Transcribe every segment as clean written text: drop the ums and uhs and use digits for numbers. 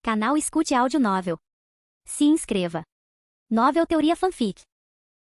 Canal Escute Áudio Novel. Se inscreva. Novel Teoria Fanfic.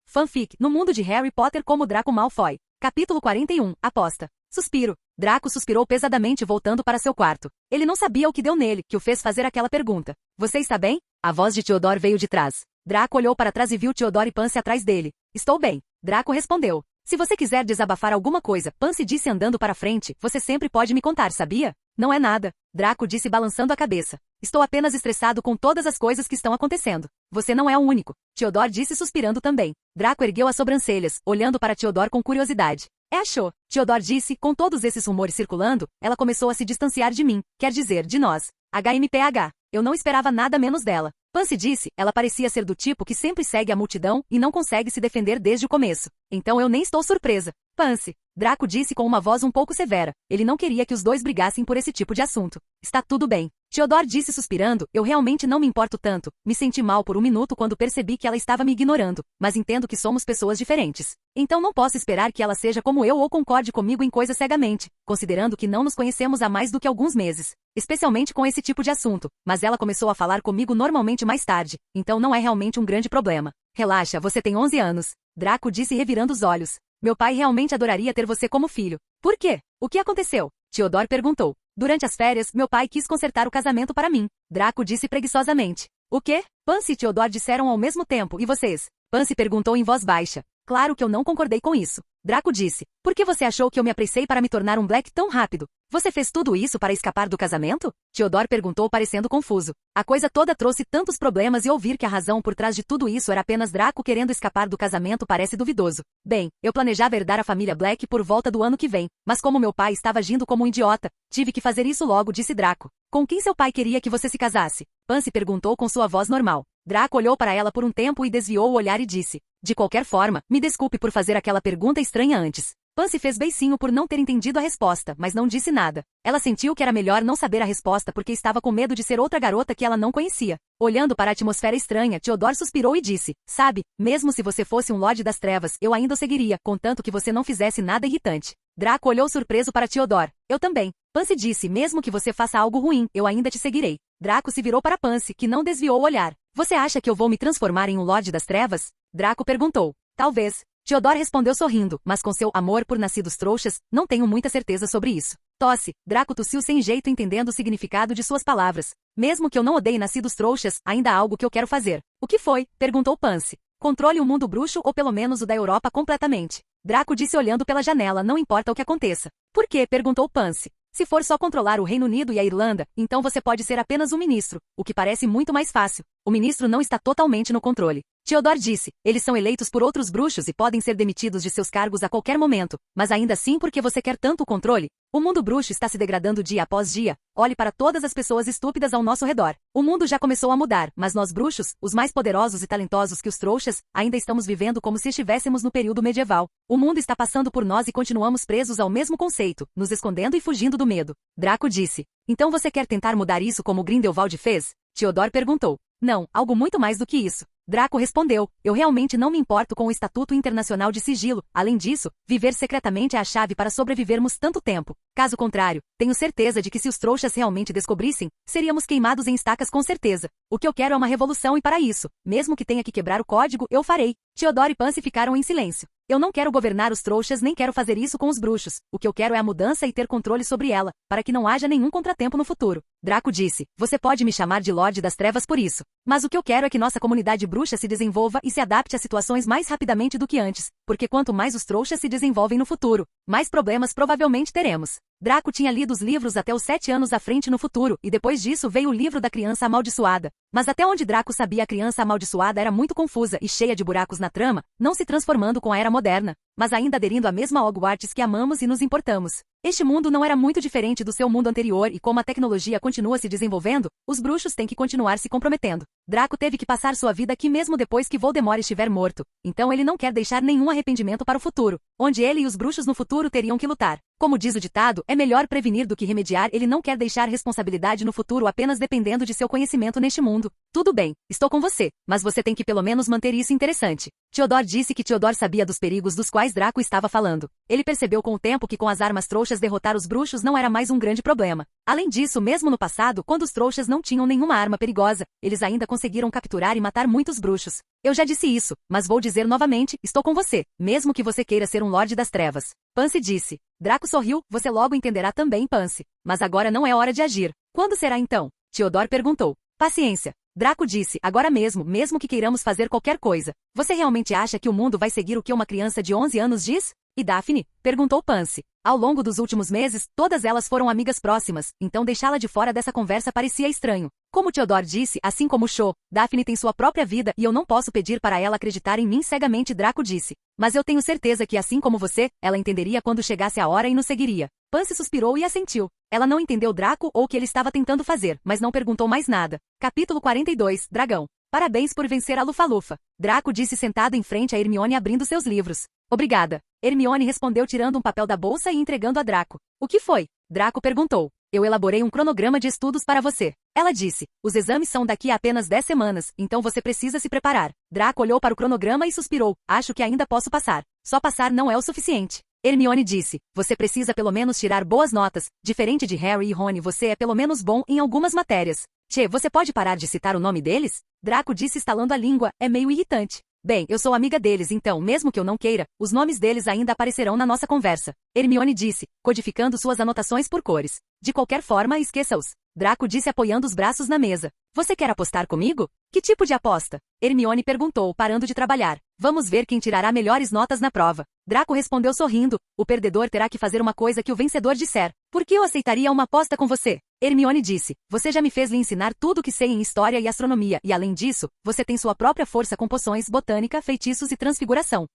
Fanfic, no mundo de Harry Potter como Draco Malfoy. Capítulo 41, Aposta. Suspiro. Draco suspirou pesadamente voltando para seu quarto. Ele não sabia o que deu nele, que o fez fazer aquela pergunta. Você está bem? A voz de Theodore veio de trás. Draco olhou para trás e viu Theodore e Pansy atrás dele. Estou bem. Draco respondeu. Se você quiser desabafar alguma coisa, Pansy disse andando para frente, você sempre pode me contar, sabia? Não é nada. Draco disse balançando a cabeça. Estou apenas estressado com todas as coisas que estão acontecendo. Você não é o único. Theodore disse suspirando também. Draco ergueu as sobrancelhas, olhando para Theodore com curiosidade. Achou? Theodore disse, com todos esses rumores circulando, ela começou a se distanciar de mim, quer dizer, de nós. HMPH. Eu não esperava nada menos dela. Pansy disse, ela parecia ser do tipo que sempre segue a multidão e não consegue se defender desde o começo. Então eu nem estou surpresa. Pansy. Draco disse com uma voz um pouco severa. Ele não queria que os dois brigassem por esse tipo de assunto. Está tudo bem. Theodore disse suspirando, eu realmente não me importo tanto. Me senti mal por um minuto quando percebi que ela estava me ignorando, mas entendo que somos pessoas diferentes. Então não posso esperar que ela seja como eu ou concorde comigo em coisas cegamente, considerando que não nos conhecemos há mais do que alguns meses. Especialmente com esse tipo de assunto, mas ela começou a falar comigo normalmente mais tarde, então não é realmente um grande problema. Relaxa, você tem 11 anos. Draco disse revirando os olhos. Meu pai realmente adoraria ter você como filho. Por quê? O que aconteceu? Theodore perguntou. Durante as férias, meu pai quis consertar o casamento para mim. Draco disse preguiçosamente. O quê? Pansy e Theodore disseram ao mesmo tempo, e vocês? Pansy perguntou em voz baixa. Claro que eu não concordei com isso. Draco disse. Por que você achou que eu me apressei para me tornar um Black tão rápido? Você fez tudo isso para escapar do casamento? Theodore perguntou parecendo confuso. A coisa toda trouxe tantos problemas e ouvir que a razão por trás de tudo isso era apenas Draco querendo escapar do casamento parece duvidoso. Bem, eu planejava herdar a família Black por volta do ano que vem, mas como meu pai estava agindo como um idiota, tive que fazer isso logo, disse Draco. Com quem seu pai queria que você se casasse? Pansy perguntou com sua voz normal. Draco olhou para ela por um tempo e desviou o olhar e disse. De qualquer forma, me desculpe por fazer aquela pergunta estranha antes. Pansy fez beicinho por não ter entendido a resposta, mas não disse nada. Ela sentiu que era melhor não saber a resposta porque estava com medo de ser outra garota que ela não conhecia. Olhando para a atmosfera estranha, Theodore suspirou e disse, sabe, mesmo se você fosse um Lorde das Trevas, eu ainda o seguiria, contanto que você não fizesse nada irritante. Draco olhou surpreso para Theodore. Eu também. Pansy disse, mesmo que você faça algo ruim, eu ainda te seguirei. Draco se virou para Pansy, que não desviou o olhar. Você acha que eu vou me transformar em um Lorde das Trevas? Draco perguntou. Talvez. Theodore respondeu sorrindo, mas com seu amor por nascidos trouxas, não tenho muita certeza sobre isso. Tosse. Draco tossiu sem jeito entendendo o significado de suas palavras. Mesmo que eu não odeie nascidos trouxas, ainda há algo que eu quero fazer. O que foi? Perguntou Pansy. Controle o mundo bruxo ou pelo menos o da Europa completamente. Draco disse olhando pela janela, não importa o que aconteça. Por quê? Perguntou Pansy. Se for só controlar o Reino Unido e a Irlanda, então você pode ser apenas um ministro, o que parece muito mais fácil. O ministro não está totalmente no controle. Theodore disse, eles são eleitos por outros bruxos e podem ser demitidos de seus cargos a qualquer momento, mas ainda assim porque você quer tanto o controle? O mundo bruxo está se degradando dia após dia, olhe para todas as pessoas estúpidas ao nosso redor. O mundo já começou a mudar, mas nós bruxos, os mais poderosos e talentosos que os trouxas, ainda estamos vivendo como se estivéssemos no período medieval. O mundo está passando por nós e continuamos presos ao mesmo conceito, nos escondendo e fugindo do medo. Draco disse, então você quer tentar mudar isso como Grindelwald fez? Theodore perguntou. Não, algo muito mais do que isso. Draco respondeu, eu realmente não me importo com o Estatuto Internacional de Sigilo, além disso, viver secretamente é a chave para sobrevivermos tanto tempo. Caso contrário, tenho certeza de que se os trouxas realmente descobrissem, seríamos queimados em estacas com certeza. O que eu quero é uma revolução e para isso, mesmo que tenha que quebrar o código, eu farei. Theodore e Pansy ficaram em silêncio. Eu não quero governar os trouxas nem quero fazer isso com os bruxos. O que eu quero é a mudança e ter controle sobre ela, para que não haja nenhum contratempo no futuro. Draco disse, você pode me chamar de Lorde das Trevas por isso. Mas o que eu quero é que nossa comunidade bruxa se desenvolva e se adapte a situações mais rapidamente do que antes, porque quanto mais os trouxas se desenvolvem no futuro, mais problemas provavelmente teremos. Draco tinha lido os livros até os 7 anos à frente no futuro, e depois disso veio o livro da criança amaldiçoada. Mas até onde Draco sabia a criança amaldiçoada era muito confusa e cheia de buracos na trama, não se transformando com a era moderna, mas ainda aderindo à mesma Hogwarts que amamos e nos importamos. Este mundo não era muito diferente do seu mundo anterior e como a tecnologia continua se desenvolvendo, os bruxos têm que continuar se comprometendo. Draco teve que passar sua vida aqui mesmo depois que Voldemort estiver morto, então ele não quer deixar nenhum arrependimento para o futuro, onde ele e os bruxos no futuro teriam que lutar. Como diz o ditado, é melhor prevenir do que remediar. Ele não quer deixar responsabilidade no futuro apenas dependendo de seu conhecimento neste mundo. tudo bem, estou com você, mas você tem que pelo menos manter isso interessante. Theodore disse que Theodore sabia dos perigos dos quais Draco estava falando. Ele percebeu com o tempo que com as armas trouxas derrotar os bruxos não era mais um grande problema. Além disso, mesmo no passado, quando os trouxas não tinham nenhuma arma perigosa, eles ainda conseguiram capturar e matar muitos bruxos. Eu já disse isso, mas vou dizer novamente, estou com você, mesmo que você queira ser um Lorde das Trevas. Pansy disse. Draco sorriu, você logo entenderá também, Pansy. Mas agora não é hora de agir. Quando será então? Theodore perguntou. Paciência. Draco disse, agora mesmo que queiramos fazer qualquer coisa. Você realmente acha que o mundo vai seguir o que uma criança de 11 anos diz? E Daphne? Perguntou Pansy. Ao longo dos últimos meses, todas elas foram amigas próximas, então deixá-la de fora dessa conversa parecia estranho. Como Theodore disse, assim como Cho, Daphne tem sua própria vida e eu não posso pedir para ela acreditar em mim cegamente, Draco disse. Mas eu tenho certeza que assim como você, ela entenderia quando chegasse a hora e nos seguiria. Pansy suspirou e assentiu. Ela não entendeu Draco ou o que ele estava tentando fazer, mas não perguntou mais nada. Capítulo 42, Dragão. Parabéns por vencer a Lufa-Lufa. Draco disse sentado em frente a Hermione abrindo seus livros. Obrigada. Hermione respondeu tirando um papel da bolsa e entregando a Draco. O que foi? Draco perguntou. Eu elaborei um cronograma de estudos para você. Ela disse, os exames são daqui a apenas 10 semanas, então você precisa se preparar. Draco olhou para o cronograma e suspirou. Acho que ainda posso passar. Só passar não é o suficiente. Hermione disse, você precisa pelo menos tirar boas notas. Diferente de Harry e Rony, você é pelo menos bom em algumas matérias. Che, você pode parar de citar o nome deles? Draco disse estalando a língua, é meio irritante. Bem, eu sou amiga deles, então, mesmo que eu não queira, os nomes deles ainda aparecerão na nossa conversa. Hermione disse, codificando suas anotações por cores. De qualquer forma, esqueça-os. Draco disse apoiando os braços na mesa. Você quer apostar comigo? Que tipo de aposta? Hermione perguntou, parando de trabalhar. Vamos ver quem tirará melhores notas na prova. Draco respondeu sorrindo. O perdedor terá que fazer uma coisa que o vencedor disser. Por que eu aceitaria uma aposta com você? Hermione disse, você já me fez lhe ensinar tudo o que sei em história e astronomia, e além disso, você tem sua própria força com poções, botânica, feitiços e transfiguração.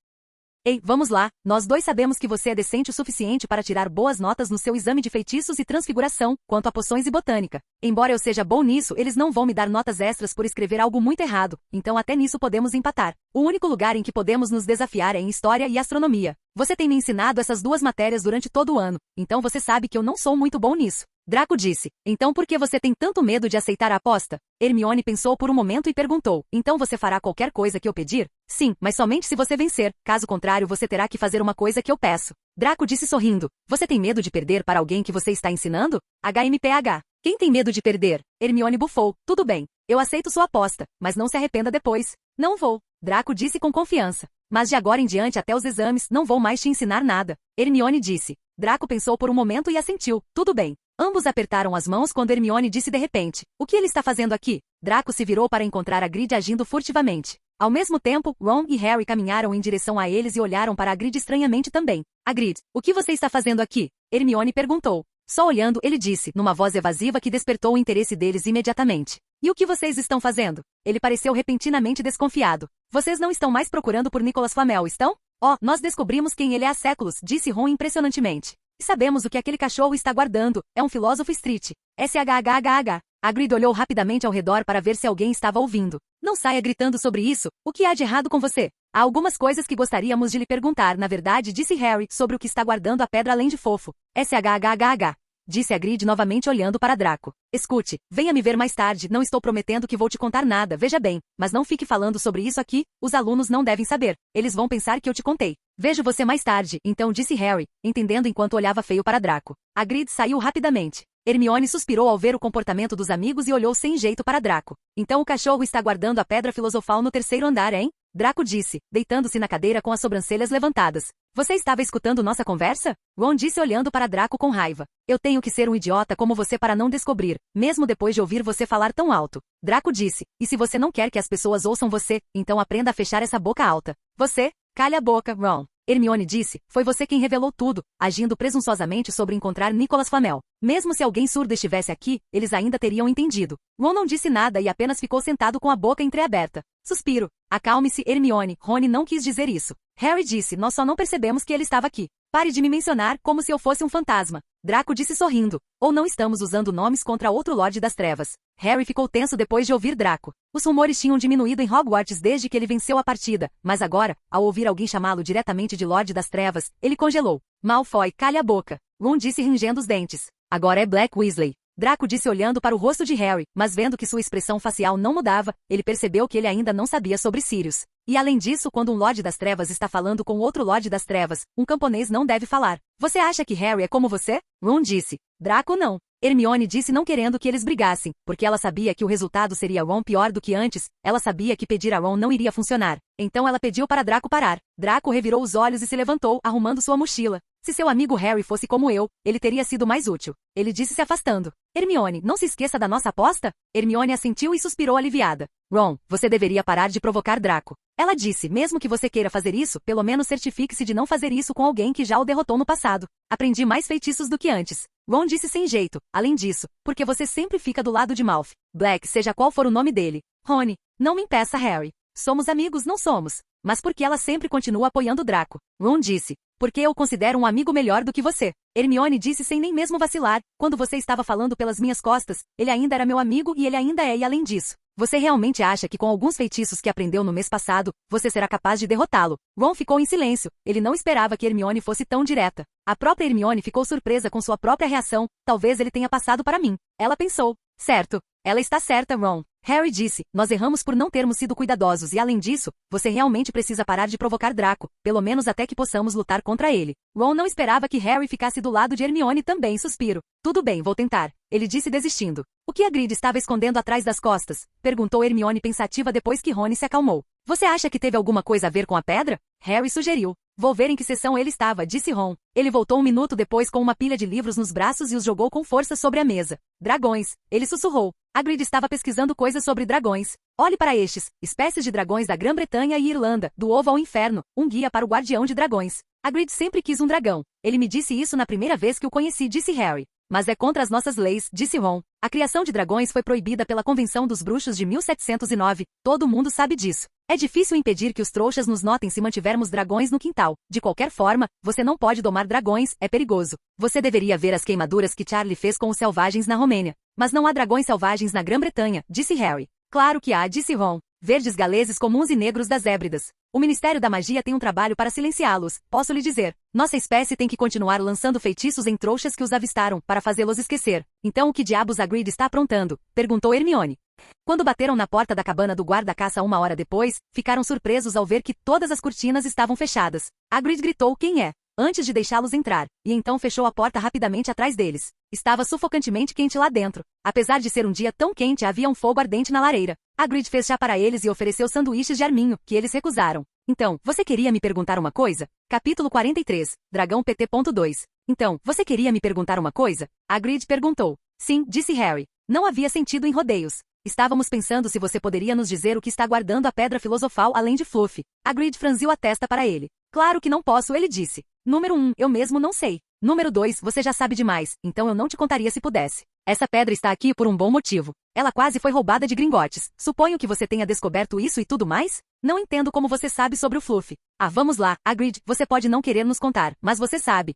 Ei, vamos lá, nós dois sabemos que você é decente o suficiente para tirar boas notas no seu exame de feitiços e transfiguração, quanto a poções e botânica. Embora eu seja bom nisso, eles não vão me dar notas extras por escrever algo muito errado, então até nisso podemos empatar. O único lugar em que podemos nos desafiar é em história e astronomia. Você tem me ensinado essas duas matérias durante todo o ano, então você sabe que eu não sou muito bom nisso. Draco disse, então por que você tem tanto medo de aceitar a aposta? Hermione pensou por um momento e perguntou, então você fará qualquer coisa que eu pedir? Sim, mas somente se você vencer, caso contrário você terá que fazer uma coisa que eu peço. Draco disse sorrindo, você tem medo de perder para alguém que você está ensinando? HMPH. Quem tem medo de perder? Hermione bufou, tudo bem, eu aceito sua aposta, mas não se arrependa depois. Não vou. Draco disse com confiança. Mas de agora em diante até os exames, não vou mais te ensinar nada. Hermione disse. Draco pensou por um momento e assentiu, tudo bem. Ambos apertaram as mãos quando Hermione disse de repente, o que ele está fazendo aqui? Draco se virou para encontrar Hagrid agindo furtivamente. Ao mesmo tempo, Ron e Harry caminharam em direção a eles e olharam para Hagrid estranhamente também. Hagrid, o que você está fazendo aqui? Hermione perguntou. Só olhando, ele disse, numa voz evasiva que despertou o interesse deles imediatamente. E o que vocês estão fazendo? Ele pareceu repentinamente desconfiado. Vocês não estão mais procurando por Nicolas Flamel, estão? Oh, nós descobrimos quem ele é há séculos, disse Ron impressionantemente. E sabemos o que aquele cachorro está guardando, é um filósofo street. SHHHH. Hagrid olhou rapidamente ao redor para ver se alguém estava ouvindo. Não saia gritando sobre isso, o que há de errado com você? Há algumas coisas que gostaríamos de lhe perguntar, na verdade, disse Harry, sobre o que está guardando a pedra além de fofo. SHHHH. Disse Hagrid novamente olhando para Draco. Escute, venha me ver mais tarde, não estou prometendo que vou te contar nada, veja bem, mas não fique falando sobre isso aqui, os alunos não devem saber, eles vão pensar que eu te contei. Vejo você mais tarde, então disse Harry, entendendo enquanto olhava feio para Draco. Hagrid saiu rapidamente. Hermione suspirou ao ver o comportamento dos amigos e olhou sem jeito para Draco. Então o cachorro está guardando a pedra filosofal no terceiro andar, hein? Draco disse, deitando-se na cadeira com as sobrancelhas levantadas. Você estava escutando nossa conversa? Ron disse olhando para Draco com raiva. Eu tenho que ser um idiota como você para não descobrir, mesmo depois de ouvir você falar tão alto. Draco disse, e se você não quer que as pessoas ouçam você, então aprenda a fechar essa boca alta. Você? Calha a boca, Ron. Hermione disse, foi você quem revelou tudo, agindo presunçosamente sobre encontrar Nicolas Flamel. Mesmo se alguém surdo estivesse aqui, eles ainda teriam entendido. Ron não disse nada e apenas ficou sentado com a boca entreaberta. Suspiro. Acalme-se, Hermione, Rony não quis dizer isso. Harry disse, nós só não percebemos que ele estava aqui. Pare de me mencionar como se eu fosse um fantasma. Draco disse sorrindo. Ou não estamos usando nomes contra outro Lorde das Trevas. Harry ficou tenso depois de ouvir Draco. Os rumores tinham diminuído em Hogwarts desde que ele venceu a partida, mas agora, ao ouvir alguém chamá-lo diretamente de Lorde das Trevas, ele congelou. Malfoy, calha a boca. Ron disse rangendo os dentes. Agora é Black Weasley. Draco disse olhando para o rosto de Harry, mas vendo que sua expressão facial não mudava, ele percebeu que ele ainda não sabia sobre Sirius. E além disso, quando um Lorde das Trevas está falando com outro Lorde das Trevas, um camponês não deve falar. Você acha que Harry é como você? Ron disse. Draco não. Hermione disse não querendo que eles brigassem, porque ela sabia que o resultado seria Ron pior do que antes, ela sabia que pedir a Ron não iria funcionar. Então ela pediu para Draco parar. Draco revirou os olhos e se levantou, arrumando sua mochila. Se seu amigo Harry fosse como eu, ele teria sido mais útil. Ele disse se afastando. Hermione, não se esqueça da nossa aposta? Hermione assentiu e suspirou aliviada. Ron, você deveria parar de provocar Draco. Ela disse, mesmo que você queira fazer isso, pelo menos certifique-se de não fazer isso com alguém que já o derrotou no passado. Aprendi mais feitiços do que antes. Ron disse sem jeito. Além disso, porque você sempre fica do lado de Malfoy. Black, seja qual for o nome dele. Rony, não me impeça, Harry. Somos amigos, não somos. Mas porque ela sempre continua apoiando Draco. Ron disse. Porque eu considero um amigo melhor do que você. Hermione disse sem nem mesmo vacilar. Quando você estava falando pelas minhas costas, ele ainda era meu amigo e ele ainda é e além disso. Você realmente acha que com alguns feitiços que aprendeu no mês passado, você será capaz de derrotá-lo? Ron ficou em silêncio. Ele não esperava que Hermione fosse tão direta. A própria Hermione ficou surpresa com sua própria reação. Talvez ele tenha passado para mim. Ela pensou. Certo. Ela está certa, Ron. Harry disse, nós erramos por não termos sido cuidadosos e além disso, você realmente precisa parar de provocar Draco, pelo menos até que possamos lutar contra ele. Ron não esperava que Harry ficasse do lado de Hermione também, suspiro. Tudo bem, vou tentar. Ele disse desistindo. O que Hagrid estava escondendo atrás das costas? Perguntou Hermione pensativa depois que Rony se acalmou. Você acha que teve alguma coisa a ver com a pedra? Harry sugeriu. Vou ver em que sessão ele estava, disse Ron. Ele voltou um minuto depois com uma pilha de livros nos braços e os jogou com força sobre a mesa. Dragões. Ele sussurrou. Hagrid estava pesquisando coisas sobre dragões. Olhe para estes, espécies de dragões da Grã-Bretanha e Irlanda, do Ovo ao Inferno, um guia para o guardião de dragões. Hagrid sempre quis um dragão. Ele me disse isso na primeira vez que o conheci, disse Harry. Mas é contra as nossas leis, disse Ron. A criação de dragões foi proibida pela Convenção dos Bruxos de 1709. Todo mundo sabe disso. É difícil impedir que os trouxas nos notem se mantivermos dragões no quintal. De qualquer forma, você não pode domar dragões, é perigoso. Você deveria ver as queimaduras que Charlie fez com os selvagens na Romênia. Mas não há dragões selvagens na Grã-Bretanha, disse Harry. Claro que há, disse Ron. Verdes galeses comuns e negros das Hébridas. O Ministério da Magia tem um trabalho para silenciá-los, posso lhe dizer. Nossa espécie tem que continuar lançando feitiços em trouxas que os avistaram, para fazê-los esquecer. Então o que diabos Hagrid está aprontando? Perguntou Hermione. Quando bateram na porta da cabana do guarda-caça uma hora depois, ficaram surpresos ao ver que todas as cortinas estavam fechadas. Hagrid gritou quem é, antes de deixá-los entrar, e então fechou a porta rapidamente atrás deles. Estava sufocantemente quente lá dentro. Apesar de ser um dia tão quente, havia um fogo ardente na lareira. Hagrid fez chá para eles e ofereceu sanduíches de arminho, que eles recusaram. Então, você queria me perguntar uma coisa? Capítulo 43, Dragão PT.2. Então, você queria me perguntar uma coisa? Hagrid perguntou. Sim, disse Harry. Não havia sentido em rodeios. Estávamos pensando se você poderia nos dizer o que está guardando a pedra filosofal além de Fluffy. Hagrid franziu a testa para ele. Claro que não posso, ele disse. Número 1, eu mesmo não sei. Número 2, você já sabe demais, então eu não te contaria se pudesse. Essa pedra está aqui por um bom motivo. Ela quase foi roubada de Gringotts. Suponho que você tenha descoberto isso e tudo mais? Não entendo como você sabe sobre o Fluffy. Ah, vamos lá, Hagrid, você pode não querer nos contar, mas você sabe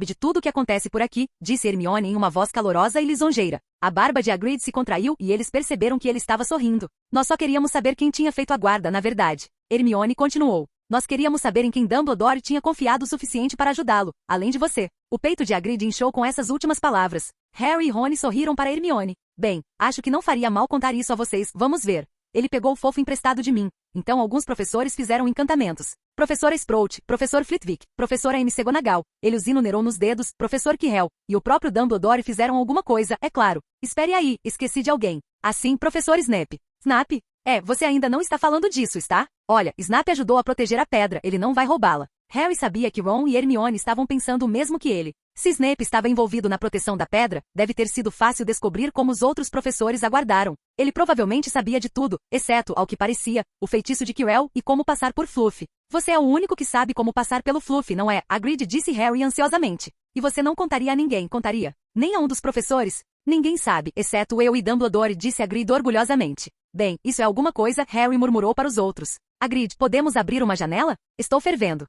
de tudo o que acontece por aqui, disse Hermione em uma voz calorosa e lisonjeira. A barba de Hagrid se contraiu e eles perceberam que ele estava sorrindo. Nós só queríamos saber quem tinha feito a guarda, na verdade. Hermione continuou. Nós queríamos saber em quem Dumbledore tinha confiado o suficiente para ajudá-lo, além de você. O peito de Hagrid inchou com essas últimas palavras. Harry e Rony sorriram para Hermione. Bem, acho que não faria mal contar isso a vocês, vamos ver. Ele pegou o fofo emprestado de mim. Então alguns professores fizeram encantamentos. Professora Sprout, Professor Flitwick, Professora McGonagall, ele os inumerou nos dedos, Professor Quirrell, e o próprio Dumbledore fizeram alguma coisa, é claro. Espere aí, esqueci de alguém. Assim, Professor Snape. Snap? Você ainda não está falando disso, está? Olha, Snape ajudou a proteger a pedra, ele não vai roubá-la. Harry sabia que Ron e Hermione estavam pensando o mesmo que ele. Se Snape estava envolvido na proteção da pedra, deve ter sido fácil descobrir como os outros professores aguardaram. Ele provavelmente sabia de tudo, exceto, ao que parecia, o feitiço de Quirrell e como passar por Fluffy. Você é o único que sabe como passar pelo Fluffy, não é? Hagrid disse Harry ansiosamente. E você não contaria a ninguém, contaria? Nem a um dos professores? Ninguém sabe, exceto eu e Dumbledore, disse Hagrid orgulhosamente. Bem, isso é alguma coisa, Harry murmurou para os outros. Hagrid, podemos abrir uma janela? Estou fervendo.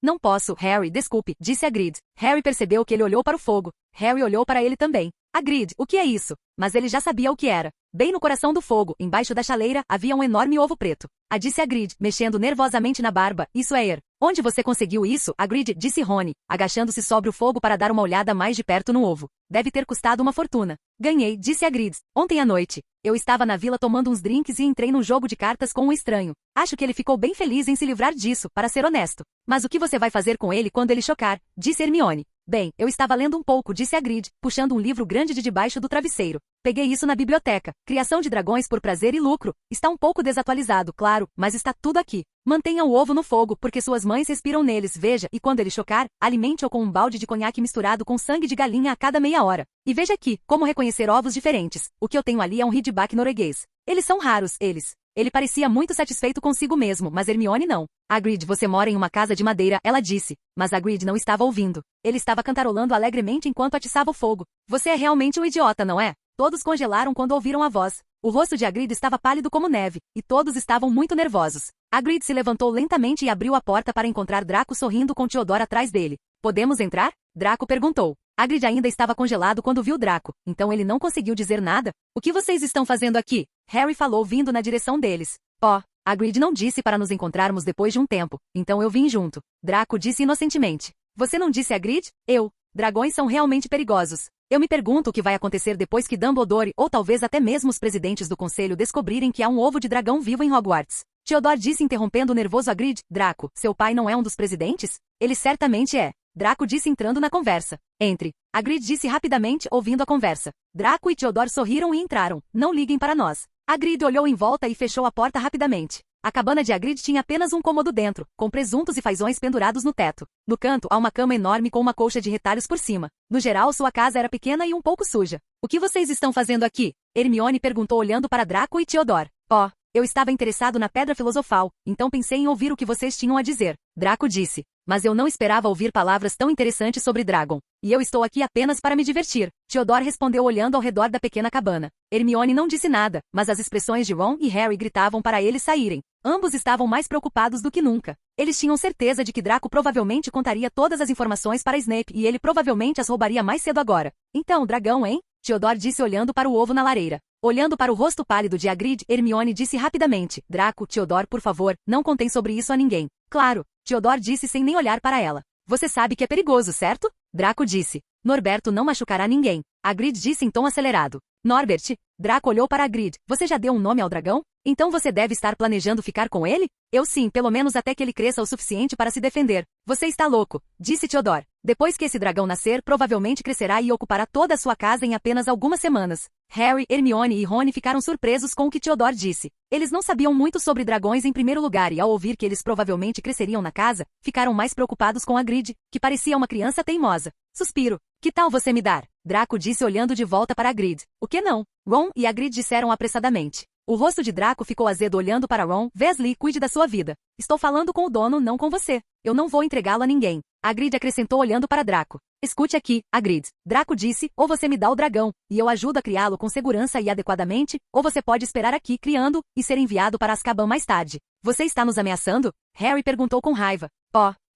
Não posso, Harry, desculpe, disse Hagrid. Harry percebeu que ele olhou para o fogo. Harry olhou para ele também. Hagrid, o que é isso? Mas ele já sabia o que era. Bem no coração do fogo, embaixo da chaleira, havia um enorme ovo preto. Disse Hagrid, mexendo nervosamente na barba. Isso é Onde você conseguiu isso, Hagrid? Disse Rony, agachando-se sobre o fogo para dar uma olhada mais de perto no ovo. Deve ter custado uma fortuna. Ganhei, disse Hagrid. Ontem à noite. Eu estava na vila tomando uns drinks e entrei num jogo de cartas com um estranho. Acho que ele ficou bem feliz em se livrar disso, para ser honesto. Mas o que você vai fazer com ele quando ele chocar? Disse Hermione. Bem, eu estava lendo um pouco, disse Hagrid, puxando um livro grande de debaixo do travesseiro. Peguei isso na biblioteca. Criação de dragões por prazer e lucro. Está um pouco desatualizado, claro, mas está tudo aqui. Mantenha o ovo no fogo, porque suas mães respiram neles, veja, e quando ele chocar, alimente-o com um balde de conhaque misturado com sangue de galinha a cada meia hora. E veja aqui, como reconhecer ovos diferentes. O que eu tenho ali é um ridgeback norueguês. Eles são raros, eles. Ele parecia muito satisfeito consigo mesmo, mas Hermione não. Hagrid, você mora em uma casa de madeira, ela disse. Mas Hagrid não estava ouvindo. Ele estava cantarolando alegremente enquanto atiçava o fogo. Você é realmente um idiota, não é? Todos congelaram quando ouviram a voz. O rosto de Hagrid estava pálido como neve, e todos estavam muito nervosos. Hagrid se levantou lentamente e abriu a porta para encontrar Draco sorrindo com Theodore atrás dele. Podemos entrar? Draco perguntou. Hagrid ainda estava congelado quando viu Draco, então ele não conseguiu dizer nada. O que vocês estão fazendo aqui? Harry falou vindo na direção deles. Hagrid não disse para nos encontrarmos depois de um tempo, então eu vim junto. Draco disse inocentemente. Você não disse Hagrid? Dragões são realmente perigosos. Eu me pergunto o que vai acontecer depois que Dumbledore, ou talvez até mesmo os presidentes do conselho descobrirem que há um ovo de dragão vivo em Hogwarts. Theodore disse interrompendo o nervoso Hagrid. Draco, seu pai não é um dos presidentes? Ele certamente é. Draco disse entrando na conversa. Entre. Hagrid disse rapidamente, ouvindo a conversa. Draco e Theodore sorriram e entraram. Não liguem para nós. Hagrid olhou em volta e fechou a porta rapidamente. A cabana de Hagrid tinha apenas um cômodo dentro, com presuntos e fazões pendurados no teto. No canto, há uma cama enorme com uma colcha de retalhos por cima. No geral, sua casa era pequena e um pouco suja. O que vocês estão fazendo aqui? Hermione perguntou olhando para Draco e Theodore. Eu estava interessado na Pedra Filosofal, então pensei em ouvir o que vocês tinham a dizer. Draco disse. Mas eu não esperava ouvir palavras tão interessantes sobre Dragon. E eu estou aqui apenas para me divertir. Theodore respondeu olhando ao redor da pequena cabana. Hermione não disse nada, mas as expressões de Ron e Harry gritavam para eles saírem. Ambos estavam mais preocupados do que nunca. Eles tinham certeza de que Draco provavelmente contaria todas as informações para Snape e ele provavelmente as roubaria mais cedo agora. Então, dragão, hein? Theodore disse olhando para o ovo na lareira. Olhando para o rosto pálido de Hagrid, Hermione disse rapidamente. Draco, Theodore, por favor, não contem sobre isso a ninguém. Claro, Theodore disse sem nem olhar para ela. Você sabe que é perigoso, certo? Draco disse. Norberto não machucará ninguém. Hagrid disse em tom acelerado. Norbert? Draco olhou para Hagrid. Você já deu um nome ao dragão? Então você deve estar planejando ficar com ele? Eu sim, pelo menos até que ele cresça o suficiente para se defender. Você está louco, disse Theodore. Depois que esse dragão nascer, provavelmente crescerá e ocupará toda a sua casa em apenas algumas semanas. Harry, Hermione e Rony ficaram surpresos com o que Theodore disse. Eles não sabiam muito sobre dragões em primeiro lugar e ao ouvir que eles provavelmente cresceriam na casa, ficaram mais preocupados com Hagrid, que parecia uma criança teimosa. Suspiro. Que tal você me dar? Draco disse olhando de volta para Hagrid. O que não? Ron e Hagrid disseram apressadamente. O rosto de Draco ficou azedo olhando para Ron. Weasley, cuide da sua vida. Estou falando com o dono, não com você. Eu não vou entregá-lo a ninguém. Hagrid acrescentou olhando para Draco. Escute aqui, Hagrid. Draco disse, ou você me dá o dragão, e eu ajudo a criá-lo com segurança e adequadamente, ou você pode esperar aqui criando, e ser enviado para Azkaban mais tarde. Você está nos ameaçando? Harry perguntou com raiva.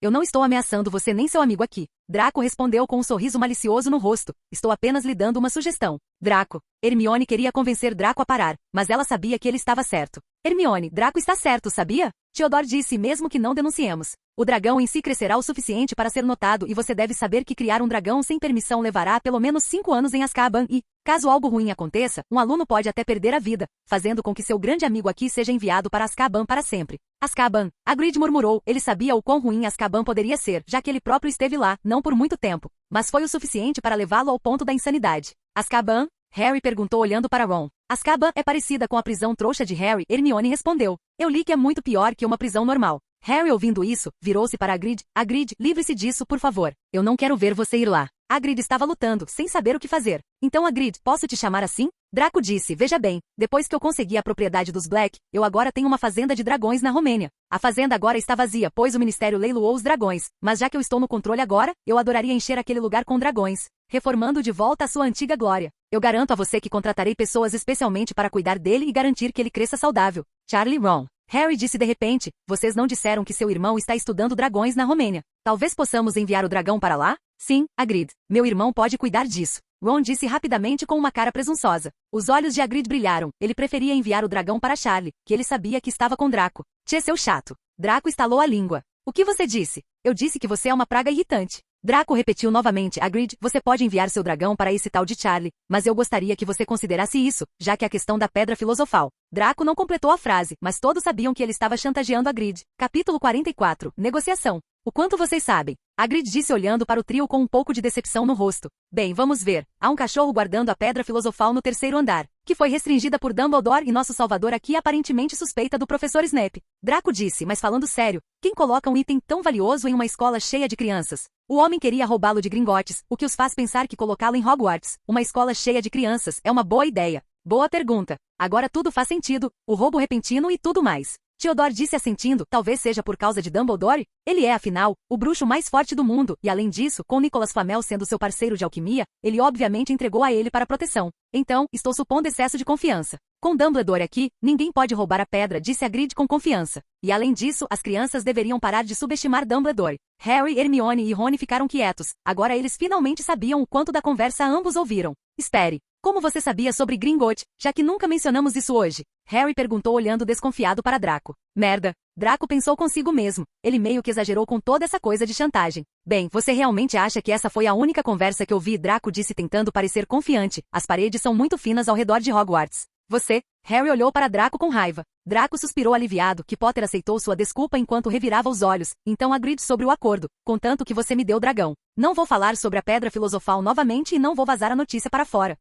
Eu não estou ameaçando você nem seu amigo aqui. Draco respondeu com um sorriso malicioso no rosto. Estou apenas lhe dando uma sugestão. Draco. Hermione queria convencer Draco a parar, mas ela sabia que ele estava certo. Hermione, Draco está certo, sabia? Theodore disse mesmo que não denunciemos. O dragão em si crescerá o suficiente para ser notado e você deve saber que criar um dragão sem permissão levará pelo menos 5 anos em Azkaban e, caso algo ruim aconteça, um aluno pode até perder a vida, fazendo com que seu grande amigo aqui seja enviado para Azkaban para sempre. Azkaban. Hagrid murmurou, ele sabia o quão ruim Azkaban poderia ser, já que ele próprio esteve lá, não por muito tempo, mas foi o suficiente para levá-lo ao ponto da insanidade. Azkaban? Harry perguntou olhando para Ron. Azkaban é parecida com a prisão trouxa de Harry, Hermione respondeu. Eu li que é muito pior que uma prisão normal. Harry, ouvindo isso, virou-se para Hagrid. Hagrid, livre-se disso, por favor. Eu não quero ver você ir lá. Hagrid estava lutando, sem saber o que fazer. Então Hagrid, posso te chamar assim? Draco disse, veja bem, depois que eu consegui a propriedade dos Black, eu agora tenho uma fazenda de dragões na Romênia. A fazenda agora está vazia, pois o ministério leiloou os dragões, mas já que eu estou no controle agora, eu adoraria encher aquele lugar com dragões, reformando de volta a sua antiga glória. Eu garanto a você que contratarei pessoas especialmente para cuidar dele e garantir que ele cresça saudável. Charlie Ron. Harry disse de repente, vocês não disseram que seu irmão está estudando dragões na Romênia. Talvez possamos enviar o dragão para lá? Sim, Hagrid. Meu irmão pode cuidar disso. Ron disse rapidamente com uma cara presunçosa. Os olhos de Hagrid brilharam. Ele preferia enviar o dragão para Charlie, que ele sabia que estava com Draco. Tchê, seu chato. Draco estalou a língua. O que você disse? Eu disse que você é uma praga irritante. Draco repetiu novamente. Hagrid, você pode enviar seu dragão para esse tal de Charlie, mas eu gostaria que você considerasse isso, já que a questão da pedra filosofal. Draco não completou a frase, mas todos sabiam que ele estava chantageando Hagrid. Capítulo 44. Negociação. O quanto vocês sabem? Hagrid disse olhando para o trio com um pouco de decepção no rosto. Bem, vamos ver. Há um cachorro guardando a pedra filosofal no terceiro andar, que foi restringida por Dumbledore e nosso salvador aqui aparentemente suspeita do professor Snape. Draco disse, mas falando sério, quem coloca um item tão valioso em uma escola cheia de crianças? O homem queria roubá-lo de Gringotts, o que os faz pensar que colocá-lo em Hogwarts, uma escola cheia de crianças, é uma boa ideia. Boa pergunta. Agora tudo faz sentido, o roubo repentino e tudo mais. Theodore disse assentindo, talvez seja por causa de Dumbledore? Ele é, afinal, o bruxo mais forte do mundo, e além disso, com Nicolas Flamel sendo seu parceiro de alquimia, ele obviamente entregou a ele para proteção. Então, estou supondo excesso de confiança. Com Dumbledore aqui, ninguém pode roubar a pedra, disse Hagrid com confiança. E além disso, as crianças deveriam parar de subestimar Dumbledore. Harry, Hermione e Rony ficaram quietos. Agora eles finalmente sabiam o quanto da conversa ambos ouviram. Espere. Como você sabia sobre Gringotts, já que nunca mencionamos isso hoje? Harry perguntou olhando desconfiado para Draco. Merda. Draco pensou consigo mesmo. Ele meio que exagerou com toda essa coisa de chantagem. Bem, você realmente acha que essa foi a única conversa que ouvi? Draco disse tentando parecer confiante. As paredes são muito finas ao redor de Hogwarts. Você? Harry olhou para Draco com raiva. Draco suspirou aliviado que Potter aceitou sua desculpa enquanto revirava os olhos. Então Hagrid sobre o acordo, contanto que você me deu o dragão. Não vou falar sobre a pedra filosofal novamente e não vou vazar a notícia para fora.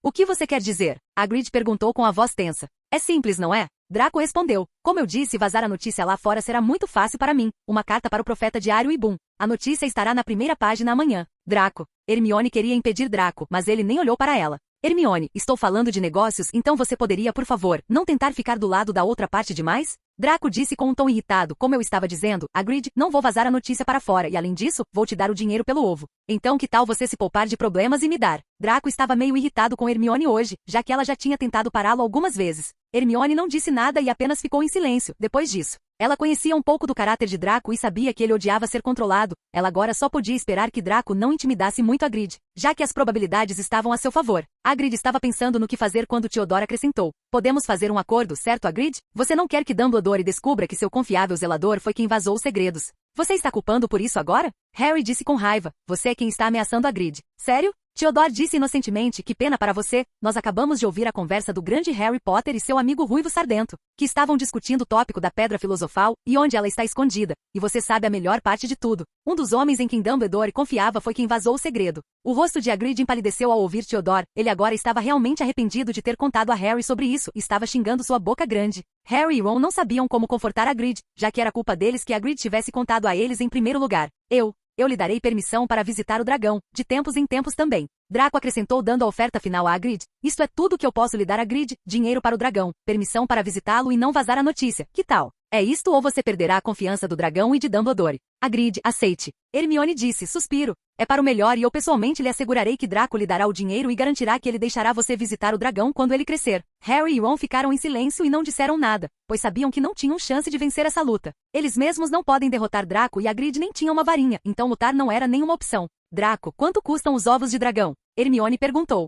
O que você quer dizer? Hagrid perguntou com a voz tensa. É simples, não é? Draco respondeu. Como eu disse, vazar a notícia lá fora será muito fácil para mim. Uma carta para o profeta diário e bum. A notícia estará na primeira página amanhã. Draco. Hermione queria impedir Draco, mas ele nem olhou para ela. Hermione, estou falando de negócios, então você poderia, por favor, não tentar ficar do lado da outra parte demais? Draco disse com um tom irritado, como eu estava dizendo, Hagrid, não vou vazar a notícia para fora e além disso, vou te dar o dinheiro pelo ovo. Então que tal você se poupar de problemas e me dar? Draco estava meio irritado com Hermione hoje, já que ela já tinha tentado pará-lo algumas vezes. Hermione não disse nada e apenas ficou em silêncio, depois disso. Ela conhecia um pouco do caráter de Draco e sabia que ele odiava ser controlado. Ela agora só podia esperar que Draco não intimidasse muito Hagrid, já que as probabilidades estavam a seu favor. Hagrid estava pensando no que fazer quando Theodore acrescentou. Podemos fazer um acordo, certo, Hagrid? Você não quer que Dumbledore descubra que seu confiável zelador foi quem vazou os segredos. Você está culpando por isso agora? Harry disse com raiva. Você é quem está ameaçando Hagrid. Sério? Theodore disse inocentemente, que pena para você, nós acabamos de ouvir a conversa do grande Harry Potter e seu amigo Ruivo Sardento, que estavam discutindo o tópico da pedra filosofal e onde ela está escondida, e você sabe a melhor parte de tudo. Um dos homens em quem Dumbledore confiava foi quem vazou o segredo. O rosto de Hagrid empalideceu ao ouvir Theodore, ele agora estava realmente arrependido de ter contado a Harry sobre isso e estava xingando sua boca grande. Harry e Ron não sabiam como confortar Hagrid, já que era culpa deles que Hagrid tivesse contado a eles em primeiro lugar. Eu lhe darei permissão para visitar o dragão, de tempos em tempos também. Draco acrescentou dando a oferta final a Hagrid. Isto é tudo que eu posso lhe dar, Hagrid, dinheiro para o dragão, permissão para visitá-lo e não vazar a notícia. Que tal? É isto ou você perderá a confiança do dragão e de Dumbledore? Hagrid, aceite. Hermione disse, suspiro. É para o melhor e eu pessoalmente lhe assegurarei que Draco lhe dará o dinheiro e garantirá que ele deixará você visitar o dragão quando ele crescer. Harry e Ron ficaram em silêncio e não disseram nada, pois sabiam que não tinham chance de vencer essa luta. Eles mesmos não podem derrotar Draco e Hagrid nem tinha uma varinha, então lutar não era nenhuma opção. Draco, quanto custam os ovos de dragão? Hermione perguntou.